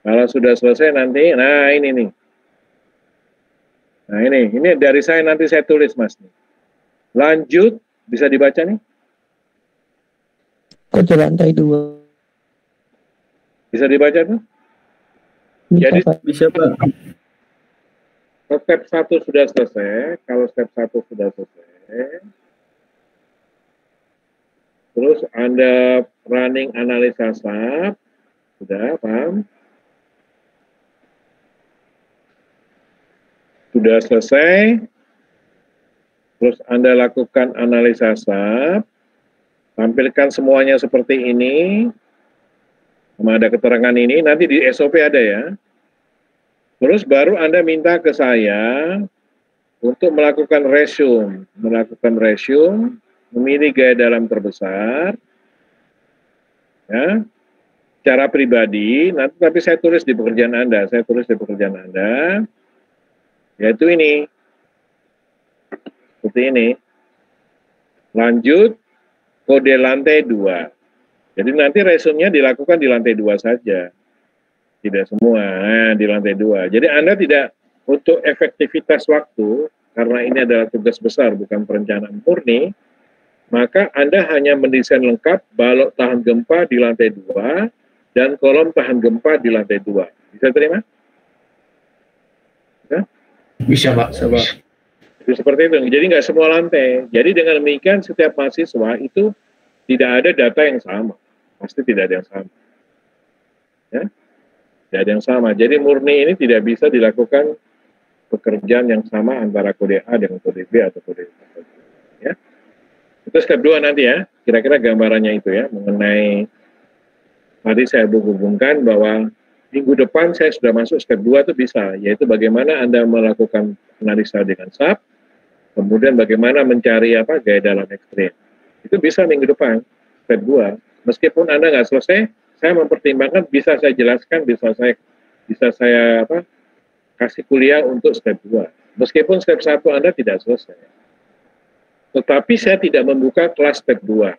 Kalau sudah selesai nanti, nah ini nih. Nah ini dari saya nanti saya tulis Mas. Lanjut, bisa dibaca nih? Kok di lantai 2? Bisa dibaca tuh? Bisa, jadi Pak. Bisa, Pak. Step 1 sudah selesai, kalau step 1 sudah selesai, terus Anda running analisa SAP, sudah paham? Sudah selesai, terus Anda lakukan analisa SAP, tampilkan semuanya seperti ini, sama ada keterangan ini, nanti di SOP ada ya. Terus baru Anda minta ke saya untuk melakukan resume, memilih gaya dalam terbesar, ya, secara pribadi. Nanti tapi saya tulis di pekerjaan Anda, yaitu ini, seperti ini. Lanjut kode lantai 2. Jadi nanti resume-nya dilakukan di lantai 2 saja. Tidak semua, di lantai 2. Jadi Anda tidak, untuk efektivitas waktu, karena ini adalah tugas besar, bukan perencanaan murni, maka Anda hanya mendesain lengkap balok tahan gempa di lantai 2, dan kolom tahan gempa di lantai 2. Bisa terima? Ya? Bisa, Pak. Jadi seperti itu. Jadi nggak semua lantai. Jadi dengan demikian setiap mahasiswa itu tidak ada data yang sama. Pasti tidak ada yang sama. Ya? Tidak ada yang sama. Jadi murni ini tidak bisa dilakukan pekerjaan yang sama antara kode A dengan kode B atau kode B. Ya. Itu step 2 nanti ya. Kira-kira gambarannya itu ya. Mengenai tadi saya hubungkan bahwa minggu depan saya sudah masuk step 2 itu bisa. Yaitu bagaimana Anda melakukan analisa dengan SAP. kemudian bagaimana mencari gaya dalam ekstrim. Itu bisa minggu depan, step 2. Meskipun Anda nggak selesai, saya mempertimbangkan bisa saya jelaskan, bisa saya kasih kuliah untuk step 2. Meskipun step 1 Anda tidak selesai. Tetapi saya tidak membuka kelas step 2.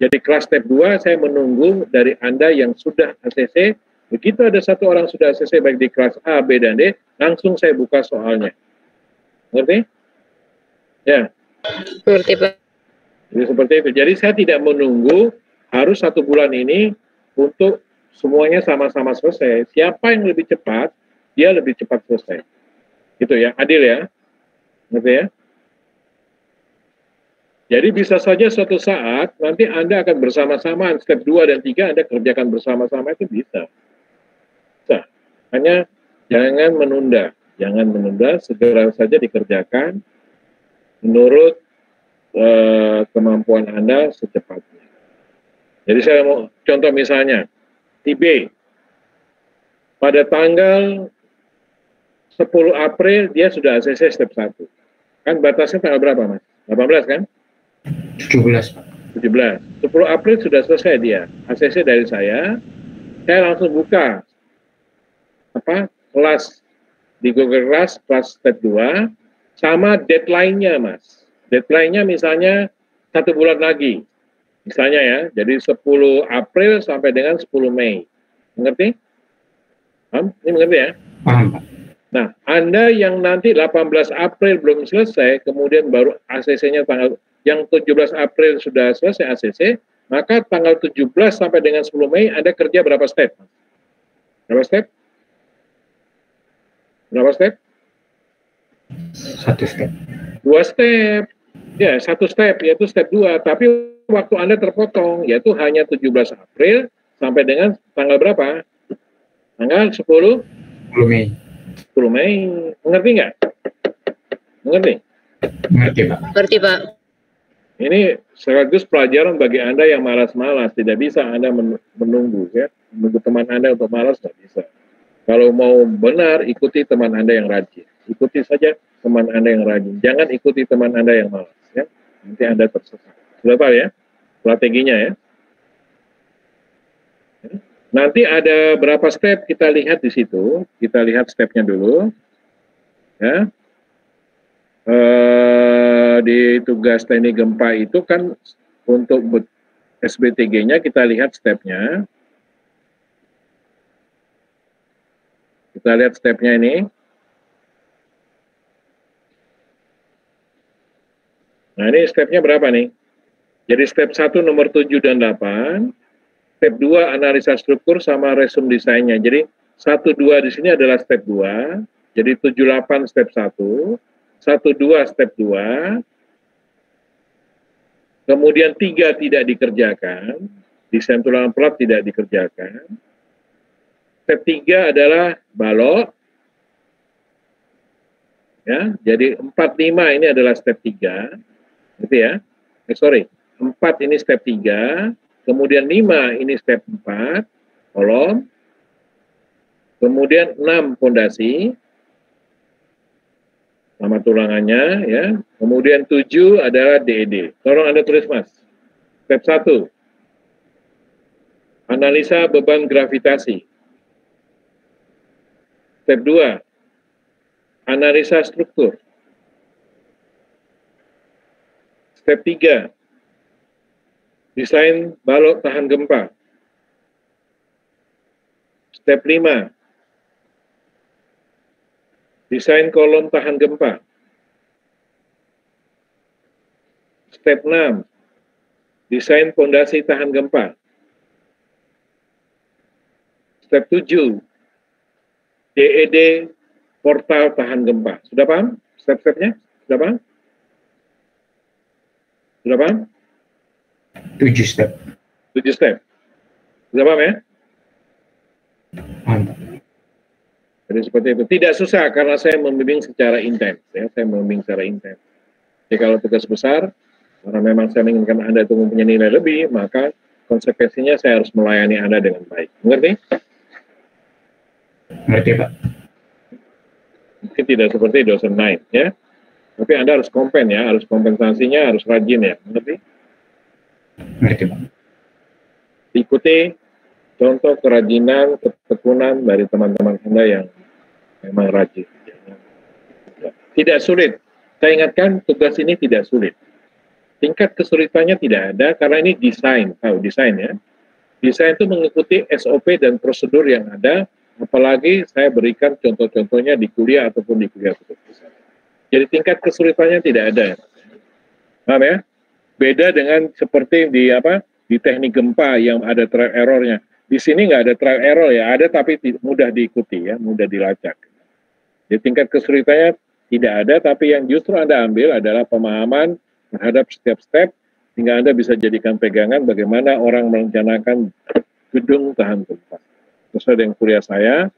Jadi kelas step 2 saya menunggu dari Anda yang sudah ACC. Begitu ada satu orang sudah ACC baik di kelas A, B, dan D, langsung saya buka soalnya. Ngerti? Ya. Ngerti, Pak. Jadi seperti itu. Jadi saya tidak menunggu harus 1 bulan ini untuk semuanya sama-sama selesai. Siapa yang lebih cepat, dia lebih cepat selesai. Gitu ya, adil ya. Ngerti ya? Jadi bisa saja suatu saat nanti Anda akan bersama-sama step 2 dan 3 Anda kerjakan bersama-sama, itu bisa. Bisa. Hanya jangan menunda. Jangan menunda, segera saja dikerjakan menurut kemampuan Anda secepatnya. Jadi saya mau contoh misalnya, TB pada tanggal 10 April dia sudah ACC step 1. Kan batasnya tanggal berapa, Mas? 18 kan? 17, Pak. 17. 10 April sudah selesai dia. ACC dari saya langsung buka kelas di Google Class, kelas step 2 sama deadline-nya, Mas. Deadline-nya misalnya 1 bulan lagi. Misalnya ya, jadi 10 April sampai dengan 10 Mei. Mengerti? Paham? Ini mengerti ya? Paham, Pak. Nah, Anda yang nanti 18 April belum selesai, kemudian baru ACC-nya yang 17 April sudah selesai ACC, maka tanggal 17 sampai dengan 10 Mei Anda kerja berapa step? Berapa step? Berapa step? 1 step. 2 step. Ya, 1 step, yaitu step 2. Tapi waktu Anda terpotong, yaitu hanya 17 April sampai dengan tanggal berapa? Tanggal 10 Mei. 10 Mei. Mengerti nggak? Mengerti? Mengerti, Pak. Ngerti, Pak. Ini sekaligus pelajaran bagi Anda yang malas-malas. Tidak bisa Anda menunggu, ya. Menunggu teman Anda untuk malas, tidak bisa. Kalau mau benar, ikuti teman Anda yang rajin. Ikuti saja teman Anda yang rajin. Jangan ikuti teman Anda yang malas, ya. Nanti Anda tersesat. Sudah tahu ya strateginya ya. Nanti ada berapa step kita lihat di situ. Kita lihat stepnya dulu, ya. Di tugas teknik gempa itu kan untuk SBTG-nya kita lihat stepnya. Kita lihat stepnya ini. Nah, ini stepnya berapa nih? Jadi step 1 nomor 7 dan 8. Step 2 analisa struktur sama resume desainnya. Jadi 1, 2 di sini adalah step 2. Jadi 7, 8 step 1. 1, 2 step 2. Kemudian 3 tidak dikerjakan. Desain tulangan pelat tidak dikerjakan. Step 3 adalah balok. Ya, jadi 4, 5 ini adalah step 3. Gitu ya. 4 ini step 3. Kemudian 5 ini step 4. Kolom. Kemudian 6 fondasi. Sama tulangannya ya. Kemudian 7 adalah DED. Tolong Anda tulis, Mas. Step 1. Analisa beban gravitasi. Step 2. Analisa struktur. Step 3. Desain balok tahan gempa. Step 5. Desain kolom tahan gempa. Step 6. Desain fondasi tahan gempa. Step 7. DED portal tahan gempa. Sudah paham step-stepnya? Sudah paham? Sudah paham? 7 step. 7 step. Sudah paham ya? Paham. Jadi seperti itu. Tidak susah karena saya membimbing secara intens. Ya. Saya membimbing secara intens. Jadi kalau tugas besar, karena memang saya menginginkan Anda itu mempunyai nilai lebih, maka konsekuensinya saya harus melayani Anda dengan baik. Mengerti? Mengerti, Pak. Mungkin tidak seperti dosen lain. Ya. Tapi Anda harus harus kompensasinya harus rajin ya, mengerti? Ngerti, Pak. Ikuti contoh kerajinan, ketekunan dari teman-teman Anda yang memang rajin. Tidak sulit. Saya ingatkan, tugas ini tidak sulit. Tingkat kesulitannya tidak ada karena ini desain, tahu desain ya. Desain itu mengikuti SOP dan prosedur yang ada, apalagi saya berikan contoh-contohnya di kuliah ataupun di kuliah besar. Jadi tingkat kesulitannya tidak ada. Paham ya? Beda dengan seperti di teknik gempa yang ada trial errornya. Di sini nggak ada trial error ya, ada tapi mudah diikuti ya, mudah dilacak. Jadi tingkat kesulitannya tidak ada, tapi yang justru Anda ambil adalah pemahaman terhadap setiap step, sehingga Anda bisa jadikan pegangan bagaimana orang merencanakan gedung tahan gempa. Sesuai dengan kuliah saya,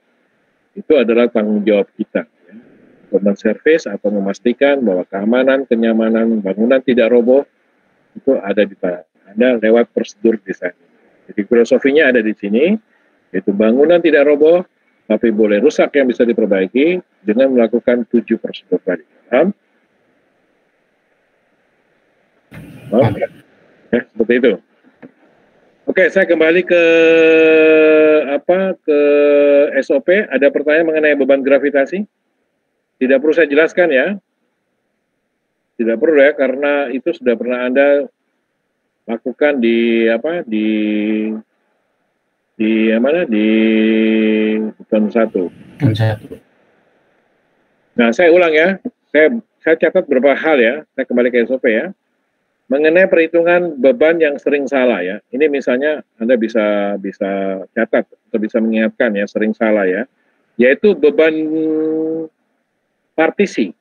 itu adalah tanggung jawab kita. Ya. Untuk menservis atau memastikan bahwa keamanan, kenyamanan, bangunan tidak roboh, itu ada di Anda lewat prosedur desain. Jadi filosofinya ada di sini, yaitu bangunan tidak roboh, tapi boleh rusak yang bisa diperbaiki dengan melakukan 7 prosedur tadi. Paham? Oke. Ya, seperti itu. Oke, saya kembali ke SOP. Ada pertanyaan mengenai beban gravitasi? Tidak perlu saya jelaskan ya. Tidak perlu ya, karena itu sudah pernah Anda lakukan di bukan satu. Nah, saya ulang ya. Saya catat beberapa hal ya. Saya kembali ke SOP ya. Mengenai perhitungan beban yang sering salah ya. Ini misalnya Anda bisa catat atau bisa mengingatkan ya, sering salah ya. Yaitu beban partisi.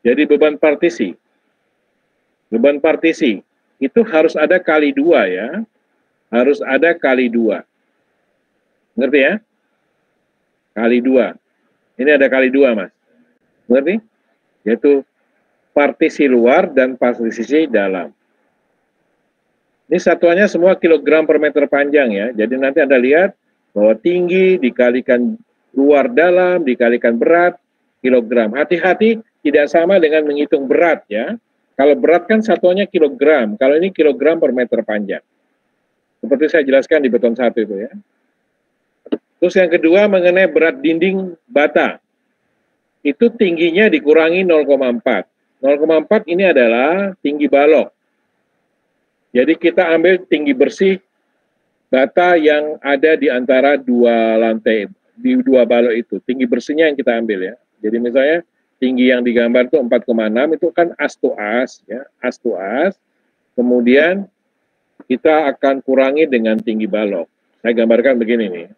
Jadi beban partisi. Beban partisi itu harus ada kali 2 ya. Harus ada kali 2. Ngerti ya? Kali 2. Ini ada kali 2, Mas. Ngerti? Yaitu partisi luar dan partisi dalam. Ini satuannya semua kilogram per meter panjang ya. Jadi nanti Anda lihat bahwa tinggi dikalikan luar dalam, dikalikan berat, kilogram. Hati-hati tidak sama dengan menghitung berat ya. Kalau berat kan satuannya kilogram, kalau ini kilogram per meter panjang. Seperti saya jelaskan di beton 1 itu ya. Terus yang kedua mengenai berat dinding bata. Itu tingginya dikurangi 0,4. 0,4 ini adalah tinggi balok. Jadi kita ambil tinggi bersih bata yang ada di antara 2 lantai, di 2 balok itu. Tinggi bersihnya yang kita ambil ya. Jadi misalnya tinggi yang digambar itu 4,6 itu kan as to as ya, as to as. Kemudian kita akan kurangi dengan tinggi balok. Saya gambarkan begini nih.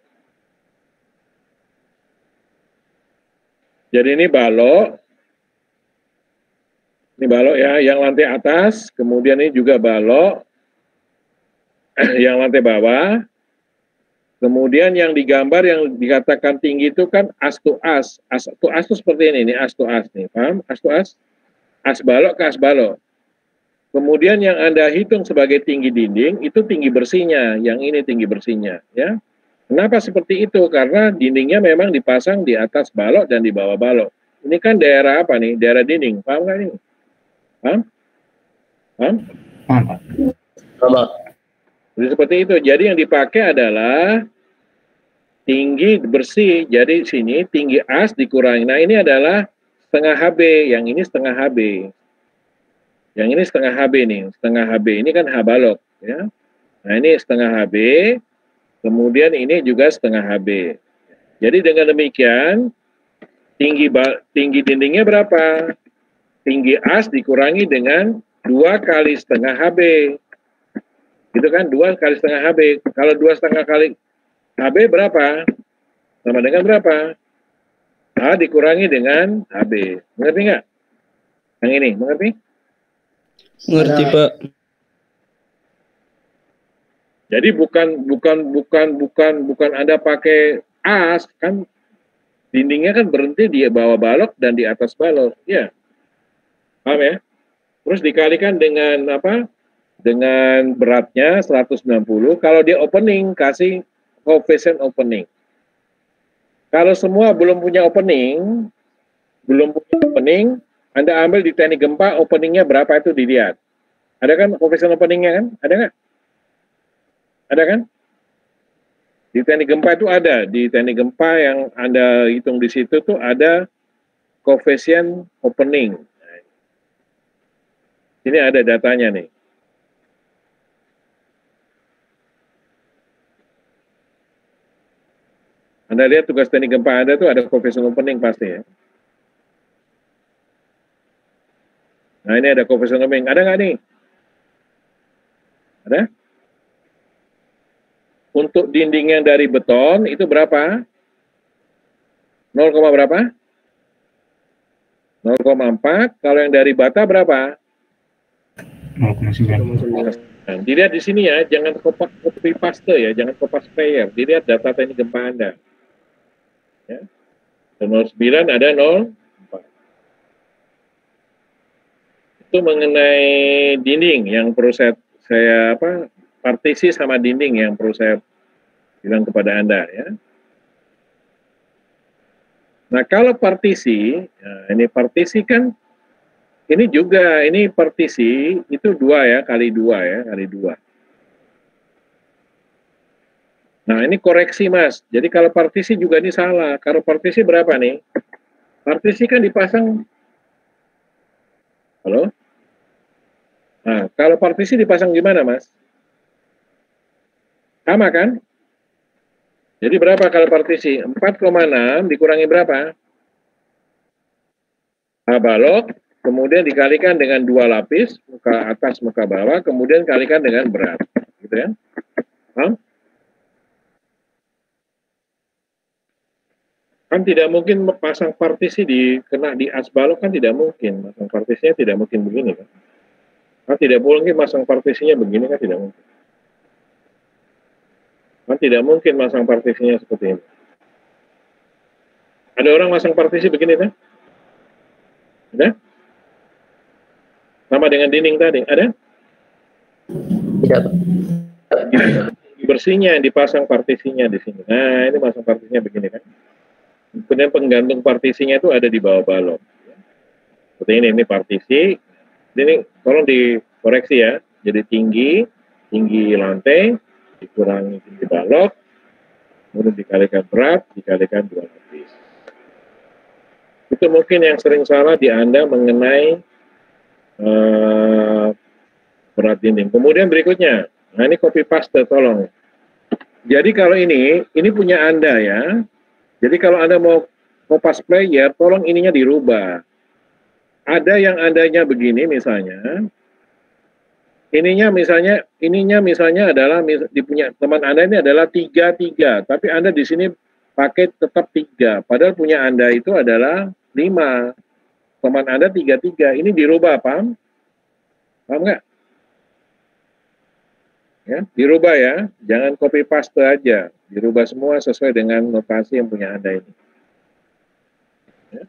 Jadi ini balok ya, yang lantai atas, kemudian ini juga balok yang lantai bawah. Kemudian yang digambar yang dikatakan tinggi itu kan as to as. As to as itu seperti ini as to as nih, paham? As to as. As balok ke as balok. Kemudian yang Anda hitung sebagai tinggi dinding itu tinggi bersihnya, yang ini tinggi bersihnya, ya. Kenapa seperti itu? Karena dindingnya memang dipasang di atas balok dan di bawah balok. Ini kan daerah apa nih? Daerah dinding, paham nggak ini? Paham? Paham? Paham. Jadi seperti itu. Jadi yang dipakai adalah tinggi bersih. Jadi sini tinggi as dikurangi. Nah ini adalah setengah HB, yang ini setengah HB. Yang ini setengah HB nih, setengah HB. Ini kan H balok, ya. Nah ini setengah HB. Kemudian ini juga setengah HB. Jadi dengan demikian tinggi dindingnya berapa? Tinggi as dikurangi dengan 2 kali setengah HB. Gitu kan, 2 kali setengah HB. Kalau 2,5 kali HB berapa? Sama dengan berapa? A dikurangi dengan HB. Mengerti nggak? Yang ini, mengerti? Mengerti, Pak. Jadi bukan Anda pakai as kan, dindingnya kan berhenti di bawah balok dan di atas balok, ya. Paham ya? Terus dikalikan dengan apa? Dengan beratnya 190. Kalau dia opening, kasih coefficient opening. Kalau semua belum punya opening, Anda ambil di teknik gempa, openingnya berapa itu dilihat. Ada kan coefficient openingnya kan? Ada nggak? Ada kan? Di teknik gempa itu ada. Di teknik gempa yang Anda hitung di situ tuh ada coefficient opening. Ini ada datanya nih. Anda lihat tugas teknik gempa Anda tuh ada coefficient opening pasti ya. Nah ini ada coefficient opening. Ada nggak nih? Ada? Untuk dinding yang dari beton itu berapa? 0, berapa? 0,4. Kalau yang dari bata berapa? 0,9. Dilihat di sini ya, jangan copy paste ya, jangan copy paste. Dilihat data teknik gempa Anda. Ya. 09 ada 0,4. Itu mengenai dinding yang perlu saya partisi sama dinding yang perlu saya bilang kepada Anda ya. Nah kalau partisi, nah ini partisi kan, ini juga, ini partisi itu 2 ya, kali 2 ya, kali 2. Nah ini koreksi Mas, jadi kalau partisi juga ini salah. Kalau partisi berapa nih? Partisi kan dipasang, halo? Nah kalau partisi dipasang gimana Mas? Sama kan? Jadi berapa kalau partisi? 4,6 dikurangi berapa? Balok, kemudian dikalikan dengan 2 lapis, muka atas, muka bawah, kemudian kalikan dengan berat. Gitu ya. Paham? Kan tidak mungkin pasang partisi kena di as balok, kan tidak mungkin. Pasang partisinya tidak mungkin begini kan. Kan tidak mungkin pasang partisinya begini, kan tidak mungkin. Kan tidak mungkin masang partisinya seperti ini. Ada orang masang partisi begini kan? Ada? Sama dengan dinding tadi, ada? Tidak. Bersihnya yang dipasang partisinya di sini. Nah, ini masang partisinya begini kan? Kemudian penggantung partisinya itu ada di bawah balok. Seperti ini partisi. Ini tolong dikoreksi ya. Jadi tinggi lantai, dikurangi tinggi balok, kemudian dikalikan berat, dikalikan 2 lapis. Itu mungkin yang sering salah di Anda mengenai berat dinding. Kemudian berikutnya, nah ini copy paste tolong. Jadi kalau ini punya Anda ya. Jadi kalau Anda mau kopas player, tolong ininya dirubah. Ada yang Andanya begini misalnya. Ininya misalnya adalah di punya teman Anda ini adalah 3, tapi Anda di sini pakai tetap 3. Padahal punya Anda itu adalah 5. Teman Anda 3. Ini dirubah, paham? Paham nggak? Ya, dirubah ya. Jangan copy paste aja. Dirubah semua sesuai dengan notasi yang punya Anda ini. Ya.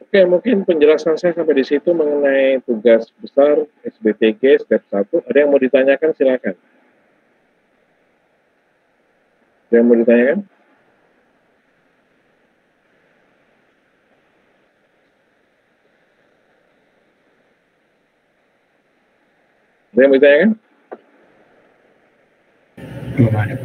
Oke, mungkin penjelasan saya sampai di situ mengenai tugas besar SBTG step 1. Ada yang mau ditanyakan, silakan. Ada yang mau ditanyakan? Ada yang mau ditanyakan? Belum ada.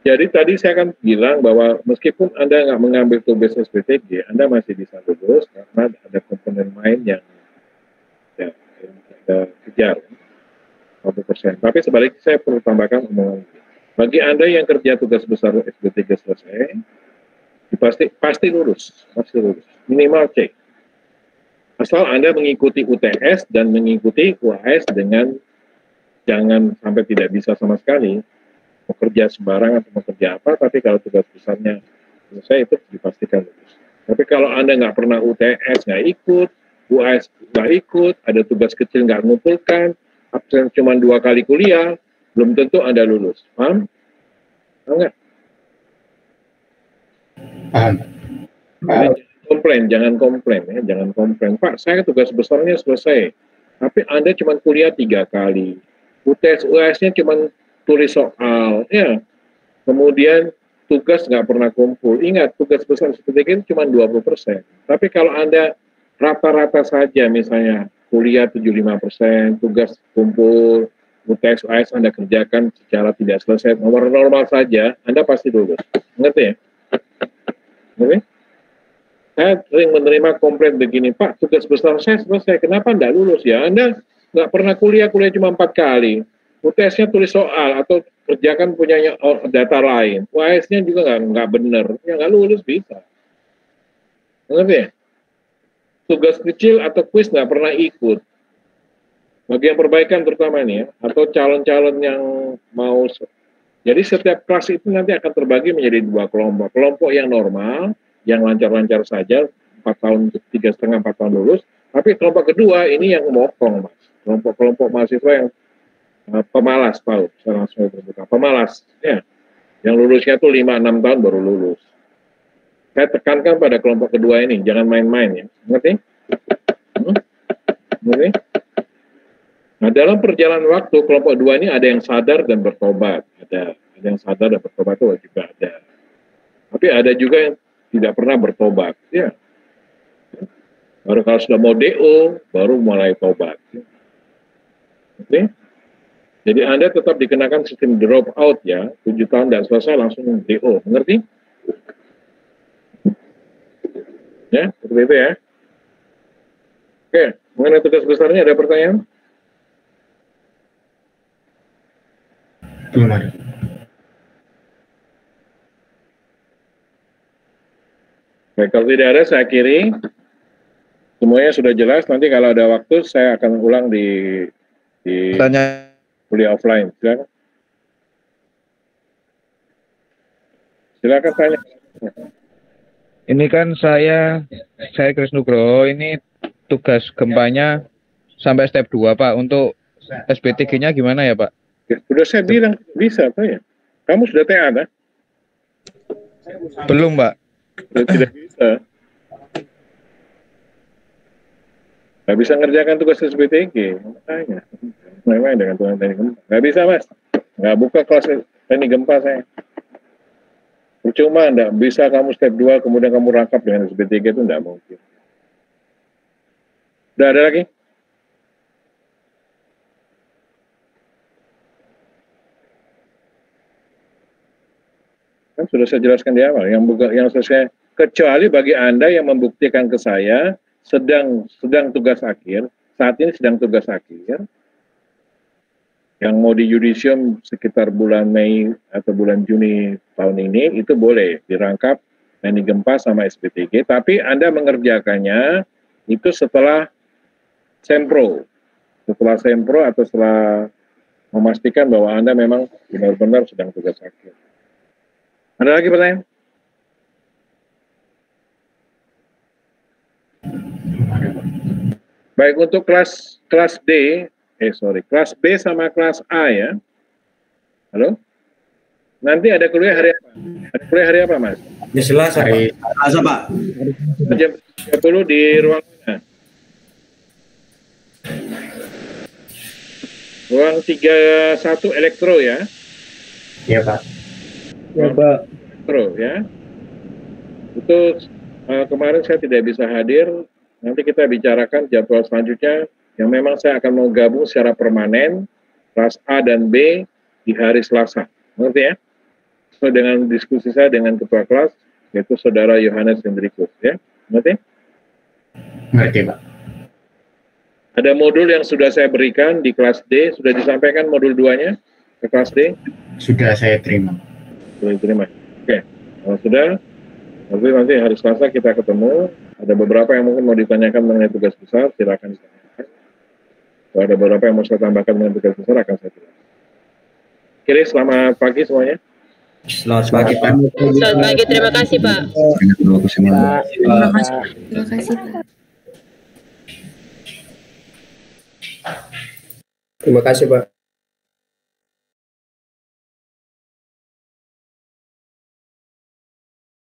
Jadi tadi saya kan bilang bahwa meskipun Anda nggak mengambil tugas SBTG, Anda masih bisa lulus karena ada komponen main yang ya, kita kejar 100%. Tapi sebaliknya saya perlu tambahkan omongan. Bagi Anda yang kerja tugas besar SBTG selesai, pasti lulus, minimal C. Asal Anda mengikuti UTS dan mengikuti UAS dengan jangan sampai tidak bisa sama sekali. Mau kerja sembarangan atau mau kerja apa, tapi kalau tugas besarnya selesai itu dipastikan lulus. Tapi kalau Anda nggak pernah UTS, nggak ikut, UAS nggak ikut, ada tugas kecil nggak ngumpulkan, absen cuma 2 kali kuliah, belum tentu Anda lulus. Paham? Paham nggak? Paham. Jangan komplain. Pak, saya tugas besarnya selesai, tapi Anda cuma kuliah 3 kali. UTS UAS-nya cuma tulis soal, ya. Kemudian tugas nggak pernah kumpul. Ingat, tugas besar SPTK itu cuma 20%. Tapi kalau Anda rata-rata saja, misalnya kuliah 75%, tugas kumpul, UTS, UAS Anda kerjakan secara tidak selesai, normal saja, Anda pasti lulus. Ngerti ya? Ngerti? Saya sering menerima komplain begini, Pak, tugas besar saya selesai, kenapa enggak lulus? Ya, Anda nggak pernah kuliah cuma 4 kali. UTS-nya tulis soal, atau kerjakan punya data lain. UAS-nya juga nggak benar, ya nggak lulus bisa. Ngerti ya? Tugas kecil atau kuis nggak pernah ikut. Bagian perbaikan terutama ini ya, atau calon-calon yang mau. Jadi setiap kelas itu nanti akan terbagi menjadi 2 kelompok. Kelompok yang normal, yang lancar-lancar saja, 4 tahun, 3,5, 4 tahun lulus. Tapi kelompok kedua ini yang mokong, Mas. Kelompok mahasiswa yang pemalas, tahu. Saya langsung terbuka. Pemalas, ya. Yang lulusnya tuh 5-6 tahun baru lulus. Saya tekankan pada kelompok kedua ini, jangan main-main ya. Ngerti? Ngerti? Nah, dalam perjalanan waktu, kelompok 2 ini ada yang sadar dan bertobat. Ada yang sadar dan bertobat itu juga ada. Tapi ada juga yang tidak pernah bertobat. Ya. Baru kalau sudah mau DO, baru mulai tobat. Oke? Jadi Anda tetap dikenakan sistem drop out ya. 7 tahun tidak selesai langsung DO. Mengerti? Ya, seperti itu ya. Oke, mengenai tugas besarnya ada pertanyaan? Belum ada. Baik, kalau tidak ada saya akhiri. Semuanya sudah jelas. Nanti kalau ada waktu saya akan ulang di Tanya. kuliah offline. Silakan. Silakan tanya. Ini kan saya Kris Nugroho, ini tugas gempanya sampai step 2 Pak. Untuk SPTG-nya gimana ya Pak? Ya, sudah saya bilang bisa Pak ya. Kamu sudah TA kan? Belum Pak. Sudah tidak bisa. Nggak bisa ngerjakan tugas SPTG. Makanya. Main-main dengan tugas teknik gempa. Nggak bisa Mas. Nggak buka kelas teknik gempa saya. Percuma, enggak bisa kamu step 2, kemudian kamu rangkap dengan SPTG itu enggak mungkin. Udah ada lagi? Kan sudah saya jelaskan di awal, yang saya kecuali bagi Anda yang membuktikan ke saya sedang tugas akhir, saat ini sedang tugas akhir, yang mau di yudisium sekitar bulan Mei atau bulan Juni tahun ini, itu boleh dirangkap teknik gempa sama SPTG, tapi Anda mengerjakannya itu setelah sempro atau setelah memastikan bahwa Anda memang benar-benar sedang tugas akhir. Ada lagi pertanyaan? Baik, untuk kelas D, kelas B sama kelas A ya. Halo? Nanti ada kuliah hari apa? Ada kuliah hari apa, Mas? Ya Selasa, Pak. Selasa, Pak. Jam 30 di ruang mana? Ruang 31 elektro ya? Iya, Pak. Ya Pak. Elektro ya. Itu kemarin saya tidak bisa hadir. Nanti kita bicarakan jadwal selanjutnya yang memang saya akan mau gabung secara permanen kelas A dan B di hari Selasa. Ngerti ya? So, dengan diskusi saya dengan ketua kelas yaitu saudara Yohanes Hendrikus ya. Ngerti? Ngerti, Pak. Ada modul yang sudah saya berikan di kelas D, sudah disampaikan modul 2-nya ke kelas D? Sudah saya terima. Sudah diterima. Oke. Kalau sudah, nanti hari Selasa kita ketemu. Ada beberapa yang mungkin mau ditanyakan mengenai tugas besar, silakan ditanyakan. Kalau ada beberapa yang mau saya tambahkan mengenai tugas besar, akan saya jelaskan. Oke, selamat pagi semuanya. Selamat pagi, Pak. Selamat pagi, terima kasih Pak. Terima kasih Pak. Terima kasih Pak. Terima kasih Pak.